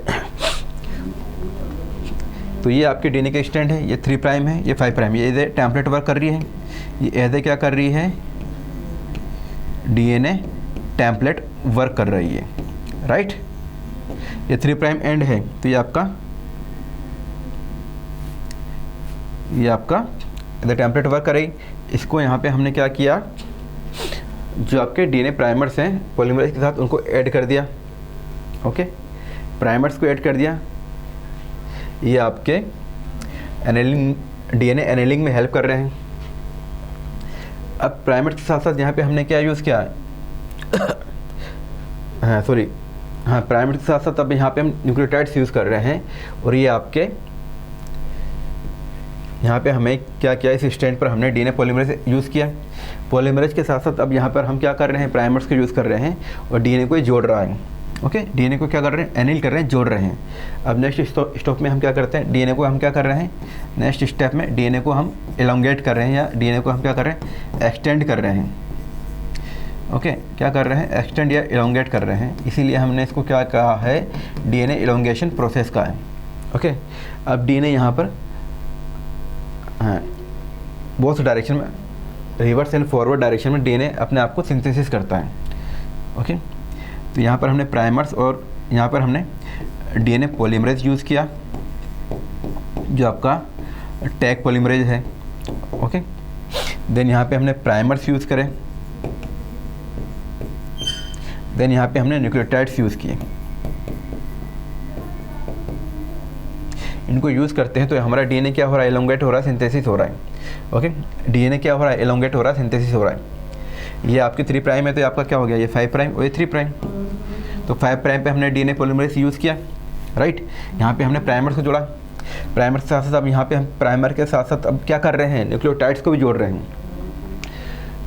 तो ये आपके डीएनए के स्टैंड है, ये 3 प्राइम है, ये 5 प्राइम, ये एज ए टेम्पलेट वर्क कर रही है, ये एज ए क्या कर रही है, डीएनए टेम्पलेट वर्क कर रही है, राइट। ये 3 प्राइम एंड है, तो ये आपका एज ए टेम्पलेट वर्क कर रही। इसको यहाँ पे हमने क्या किया, जो आपके डीएनए प्राइमर्स हैं पॉलीमरेज के साथ, उनको ऐड कर दिया, ओके। प्राइमर्स को ऐड कर दिया, ये आपके एनेलिंग, डीएनए एनेलिंग में हेल्प कर रहे हैं। अब प्राइमर्स के साथ साथ यहाँ पे हमने क्या यूज़ किया हाँ सॉरी, हाँ प्राइमर्स के साथ साथ अब यहाँ पे हम न्यूक्लियोटाइड्स यूज़ कर रहे हैं। और ये आपके यहाँ पे हमें क्या किया, इस स्टैंड पर हमने डीएनए पॉलीमरेज यूज़ किया। पॉलीमरेज के साथ साथ अब यहाँ पर हम क्या कर रहे हैं, प्राइमर्स को यूज़ कर रहे हैं और डीएनए को जोड़ रहा है, ओके। डीएनए को क्या कर रहे हैं, एनिल कर रहे हैं, जोड़ रहे हैं। अब नेक्स्ट स्टेप में हम क्या करते हैं, डीएनए को हम क्या कर रहे हैं, नेक्स्ट स्टेप में डीएनए को हम एलोंगेट कर रहे हैं, या डीएनए को हम क्या कर रहे हैं, एक्सटेंड कर रहे हैं, ओके। क्या कर रहे हैं, एक्सटेंड या एलोंगेट कर रहे हैं। इसीलिए हमने इसको क्या कहा है, डीएनए एलोंगेशन प्रोसेस का है, ओके। अब डीएनए यहाँ पर हाँ बोथ डायरेक्शन में, रिवर्स एंड फॉरवर्ड डायरेक्शन में डीएनए अपने आप को सिंथेसिस करता है, ओके। तो यहाँ पर हमने प्राइमर्स और यहाँ पर हमने डीएनए पॉलीमरेज यूज़ किया, जो आपका टैग पॉलीमरेज है, ओके। देन यहाँ पे हमने प्राइमर्स यूज़ करें, देन यहाँ पे हमने न्यूक्लियोटाइड्स यूज़ किए। इनको यूज़ करते हैं तो हमारा डीएनए क्या हो रहा है, एलोंगेट हो रहा है, सिंथेसिस हो रहा है, ओके। डीएनए क्या हो रहा है, एलोंगेट हो रहा है, सिंथेसिस हो रहा है। ये आपकी 3 प्राइम है, तो आपका क्या हो गया, ये 5 प्राइम और ये 3 प्राइम। तो 5 प्राइम पे हमने डीएनए पॉलीमरेज यूज़ किया, राइट। यहाँ पे हमने प्राइमर्स को जोड़ा, प्राइमर के साथ साथ अब यहाँ पे हम प्राइमर के साथ साथ अब क्या कर रहे हैं, न्यूक्लियोटाइड्स को भी जोड़ रहे हैं।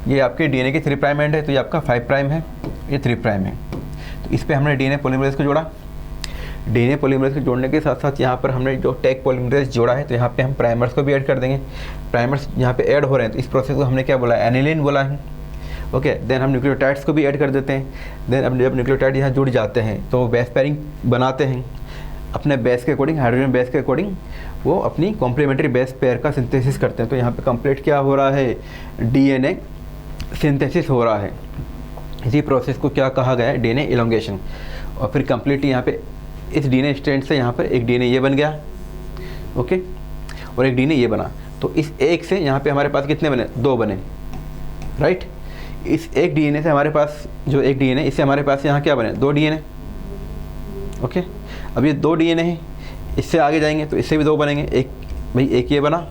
ये आपके डीएनए की 3 प्राइम एंड है, तो ये आपका 5 प्राइम है, ये 3 प्राइम है। तो इस पर हमने डीएनए पॉलीमरेज को जोड़ा। डीएनए पॉलीमरेज को जोड़ने के साथ साथ यहाँ पर हमने जो टैग पॉलीमरेज जोड़ा है, तो यहाँ पे हम प्राइमर्स को भी ऐड कर देंगे। प्राइमर्स यहाँ पे ऐड हो रहे हैं, तो इस प्रोसेस को हमने क्या बोला, एनिलिन बोला है, ओके। देन हम न्यूक्लियोटाइड्स को भी ऐड कर देते हैं। देन अब जब न्यूक्लियोटाइड यहाँ जुड़ जाते हैं तो बेस पेयरिंग बनाते हैं अपने बेस के अकॉर्डिंग, हाइड्रोजन बेस के अकॉर्डिंग वो अपनी कॉम्प्लीमेंट्री बेस पेयर का सिंथेसिस करते हैं। तो यहाँ पे कंप्लीट क्या हो रहा है, डीएनए सिंथेसिस हो रहा है, इसी प्रोसेस को क्या कहा गया है, डीएनए इलोंगेशन। और फिर कंप्लीट यहाँ पे इस डीएनए स्ट्रैंड से यहाँ पर एक डीएनए ये बन गया, ओके, और एक डीएनए ये बना। तो इस एक से यहाँ पे हमारे पास कितने बने, 2 बने, राइट। इस एक डीएनए से हमारे पास जो एक डीएनए, इससे हमारे पास यहाँ क्या बने, 2 डीएनए, ओके। अब ये 2 डीएनए हैं, इससे आगे जाएंगे तो इससे भी 2 बनेंगे, एक भाई एक ये बना,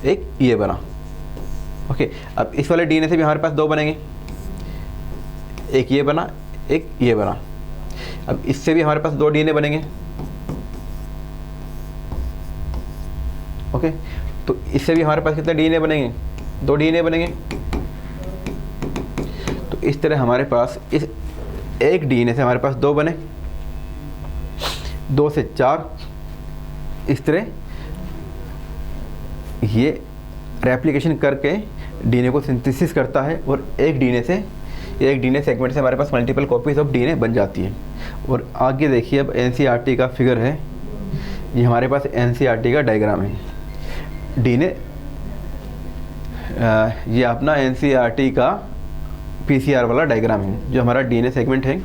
एक ये बना, ओके। अब इस वाले डीएनए से भी हमारे पास 2 बनेंगे, एक ये बना, एक ये बना। अब इससे भी हमारे पास 2 डीएनए बनेंगे, ओके। तो इससे भी हमारे पास कितने डीएनए बनेंगे, 2 डीएनए बनेंगे। तो इस तरह हमारे पास इस एक डीएनए से हमारे पास 2 बने, 2 से 4, इस तरह ये रेप्लिकेशन करके डीएनए को सिंथेसिस करता है, और एक डीएनए सेगमेंट से हमारे पास मल्टीपल कॉपीज ऑफ डीएनए बन जाती है। और आगे देखिए, अब एनसीईआरटी का फिगर है, ये हमारे पास एनसीईआरटी का डायग्राम है। डीएनए ये अपना एनसीईआरटी का पीसीआर वाला डायग्राम है, जो हमारा डीएनए सेगमेंट है।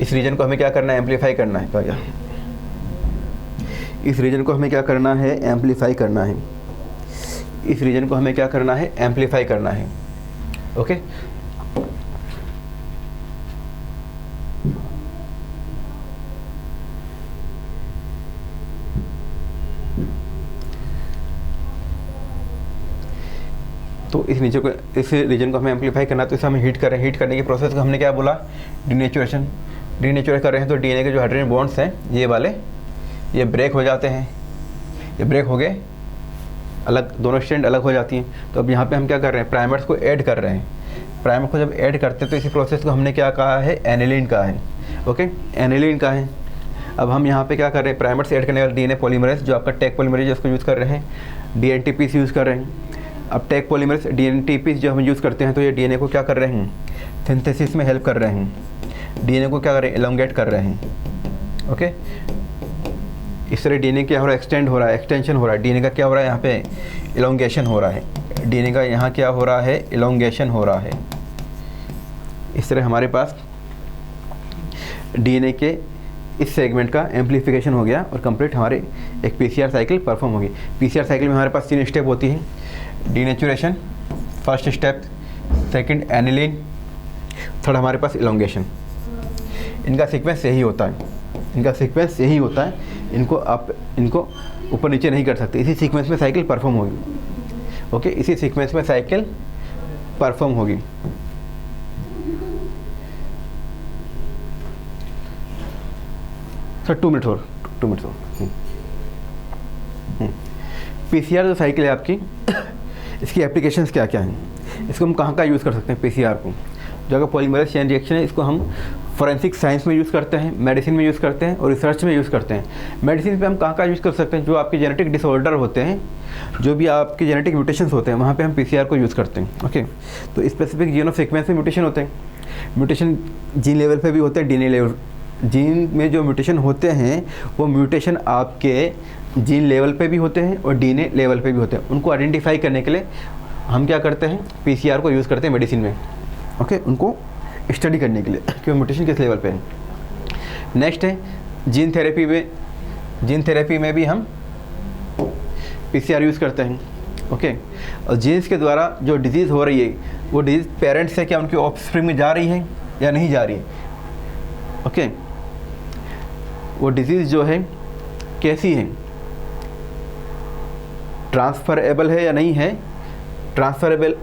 इस रीजन को हमें क्या करना है, एम्पलीफाई करना है। क्या इस रीजन को हमें क्या करना है, एम्पलीफाई करना है। इस रीजन को हमें क्या करना है, एम्पलीफाई करना है, ओके। तो इस रीजन को हमें एम्पलीफाई करना, तो इसे हमें हीट कर रहे हैं। हीट करने के प्रोसेस को हमने क्या बोला, डीनेचुरेशन। डीनेचुरेट कर रहे हैं तो डीएनए के जो हाइड्रोजन बॉन्ड्स हैं ये वाले, ये ब्रेक हो जाते हैं, ये ब्रेक हो गए, अलग, दोनों स्ट्रैंड अलग हो जाती हैं। तो अब यहाँ पे हम क्या कर रहे हैं, प्राइमर्स को ऐड कर रहे हैं। प्राइमर को जब ऐड करते हैं तो इसी प्रोसेस को हमने क्या कहा है, एनिलीन का है, ओके, एनिलीन का है। अब हम यहाँ पे क्या कर रहे हैं, प्राइमर्स ऐड करने वाले डीएनए पॉलीमरेज, जो आपका टेक पॉलीमरेज उसको यूज़ कर रहे हैं, डीएनटीपीस यूज़ कर रहे हैं। अब टेक पॉलीमरेज डीएनटीपीस जो हम यूज़ करते हैं, तो ये डीएनए को क्या कर रहे हैं, सिंथेसिस में हेल्प कर रहे हैं। डीएनए को क्या कर रहे हैं, एलोंगेट कर रहे हैं, ओके। इस तरह डीएनए क्या हो रहा है, एक्सटेंड हो रहा है, एक्सटेंशन हो रहा है। डीएनए का क्या हो रहा है, यहाँ पे एलोंगेशन हो रहा है। डीएनए का यहाँ क्या हो रहा है, एलोंगेशन हो रहा है। इस तरह हमारे पास डीएनए के इस सेगमेंट का एम्पलीफिकेशन हो गया, और कंप्लीट हमारे एक पीसीआर साइकिल परफॉर्म होगी। पीसीआर साइकिल में हमारे पास 3 स्टेप होती हैं, denaturation first step, second aniline, third हमारे पास एलोंगेशन। इनका सीक्वेंस यही होता है, इनका सीक्वेंस यही होता है। इनको आप इनको ऊपर नीचे नहीं कर सकते, इसी सीक्वेंस में साइकिल परफॉर्म होगी, ओके, इसी सीक्वेंस में साइकिल परफॉर्म होगी। सर 2 मिनट और 2 मिनट और। पीसीआर जो साइकिल है आपकी, इसकी एप्लीकेशंस क्या क्या हैं, इसको हम कहाँ यूज़ कर सकते हैं पीसीआर को। जो अगर पॉलीमरेज चेन रिएक्शन है, इसको हम फोरेंसिक साइंस में यूज़ करते हैं, मेडिसिन में यूज़ करते हैं, और रिसर्च में यूज़ करते हैं। मेडिसिन पे हम कहाँ यूज़ कर सकते हैं, जो आपके जेनेटिक डिसऑर्डर होते हैं, जो भी आपके जेनेटिक म्यूटेशंस होते हैं, वहाँ पे हम पीसीआर को यूज़ करते हैं, ओके। तो स्पेसिफिक जीन ऑफ सीक्वेंस में म्यूटेशन होते हैं। म्यूटेशन जीन लेवल पे भी होते हैं, डीएनए लेवल। जीन में जो म्यूटेशन होते हैं, वो म्यूटेशन आपके जीन लेवल पे भी होते हैं और डीएनए लेवल पे भी होते हैं। उनको आइडेंटिफाई करने के लिए हम क्या करते हैं, पीसीआर को यूज़ करते हैं मेडिसिन में, ओके, उनको स्टडी करने के लिए कि म्यूटेशन किस लेवल पे है। नेक्स्ट है जीन थेरेपी में। जीन थेरेपी में भी हम पीसीआर यूज़ करते हैं, ओके। और जीन्स के द्वारा जो डिजीज़ हो रही है, वो डिजीज़ पेरेंट्स से क्या उनके ऑफस्प्रिंग में जा रही है या नहीं जा रही है, ओके। वो डिजीज़ जो है कैसी है, ट्रांसफरेबल है या नहीं है, ट्रांसफरेबल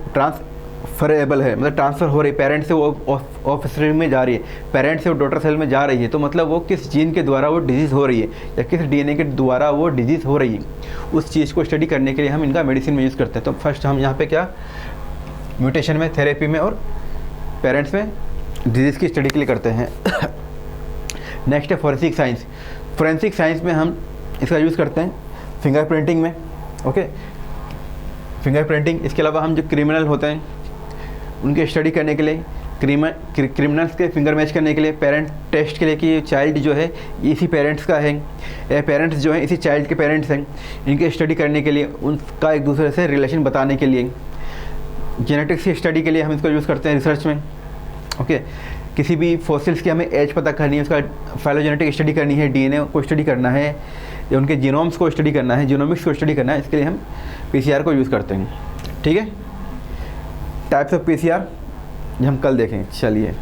है, मतलब ट्रांसफ़र हो रही है, पेरेंट से वो ऑफस्प्रिंग में जा रही है, पेरेंट से वो डॉटर सेल में जा रही है। तो मतलब वो किस जीन के द्वारा वो डिजीज़ हो रही है, या किस डीएनए के द्वारा वो डिजीज़ हो रही है, उस चीज़ को स्टडी करने के लिए हम इनका मेडिसिन में यूज़ करते हैं। तो फर्स्ट हम यहाँ पे क्या, म्यूटेशन में, थेरेपी में और पेरेंट्स में डिजीज़ की स्टडी के लिए करते हैं। नेक्स्ट है फॉरेंसिक साइंस। फॉरेंसिक साइंस में हम इसका यूज़ करते हैं फिंगरप्रिंटिंग में, ओके, फिंगरप्रिंटिंग। इसके अलावा हम जो क्रिमिनल होते हैं उनके स्टडी करने के लिए, क्रिमिनल्स के फिंगर मैच करने के लिए, पेरेंट टेस्ट के लिए कि ये चाइल्ड जो है इसी पेरेंट्स का है, या पेरेंट्स जो हैं इसी चाइल्ड के पेरेंट्स हैं, इनके स्टडी करने के लिए, उनका एक दूसरे से रिलेशन बताने के लिए, जेनेटिक्स की स्टडी के लिए हम इसको यूज़ करते हैं रिसर्च में, ओके। किसी भी फॉसिल्स की हमें एज पता करनी है, उसका फाइलोजेनेटिक स्टडी करनी है, डीएनए को स्टडी करना है, या उनके जीनोम्स को स्टडी करना है, जीनोमिक्स को स्टडी करना है, इसके लिए हम पीसीआर को यूज़ करते हैं। ठीक है, टाइप्स ऑफ पीसीआर ये हम कल देखेंगे। चलिए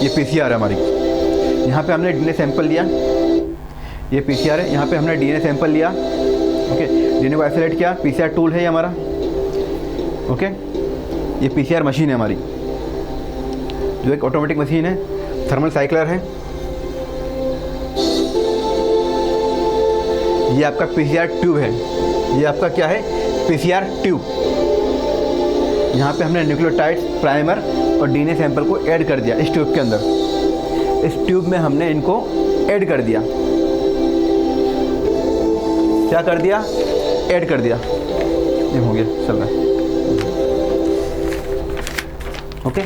ये पीसीआर है हमारी, यहाँ पे हमने डीएनए सैंपल लिया, ये पीसीआर है, यहाँ पे हमने डीएनए सैंपल लिया। ओके, डीएनए को आइसोलेट किया, पीसीआर टूल है ये हमारा। ओके, ये पीसीआर मशीन है हमारी, जो एक ऑटोमेटिक मशीन है, थर्मल साइक्लर है। ये आपका पीसीआर ट्यूब है, ये आपका क्या है, पीसीआर ट्यूब। यहाँ पे हमने न्यूक्लियोटाइड्स, प्राइमर और डीएनए सैंपल को ऐड कर दिया इस ट्यूब के अंदर। इस ट्यूब में हमने इनको ऐड कर दिया, क्या कर दिया, ऐड कर दिया, ये हो गया, चल रहा है। ओके,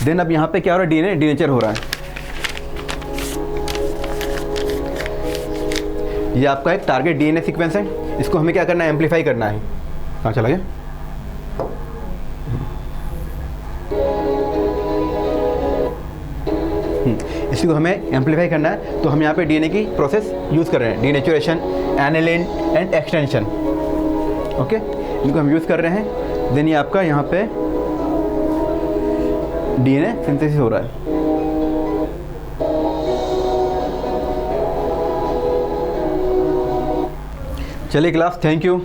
देन अब यहाँ पे क्या हो रहा है, डीएनए डीनेचर हो रहा है। ये आपका एक टारगेट डीएनए सीक्वेंस है, इसको हमें क्या करना है, एम्पलीफाई करना है। कहाँ चला गया, इसी को हमें एम्पलीफाई करना है। तो हम यहाँ पे डीएनए की प्रोसेस यूज़ कर रहे हैं, denaturation, aniline and extension. Okay, इनको हम यूज़ कर रहे हैं। देन ये आपका यहाँ पे डीएनए सिंथेसिस हो रहा है। चलिए क्लास, थैंक यू।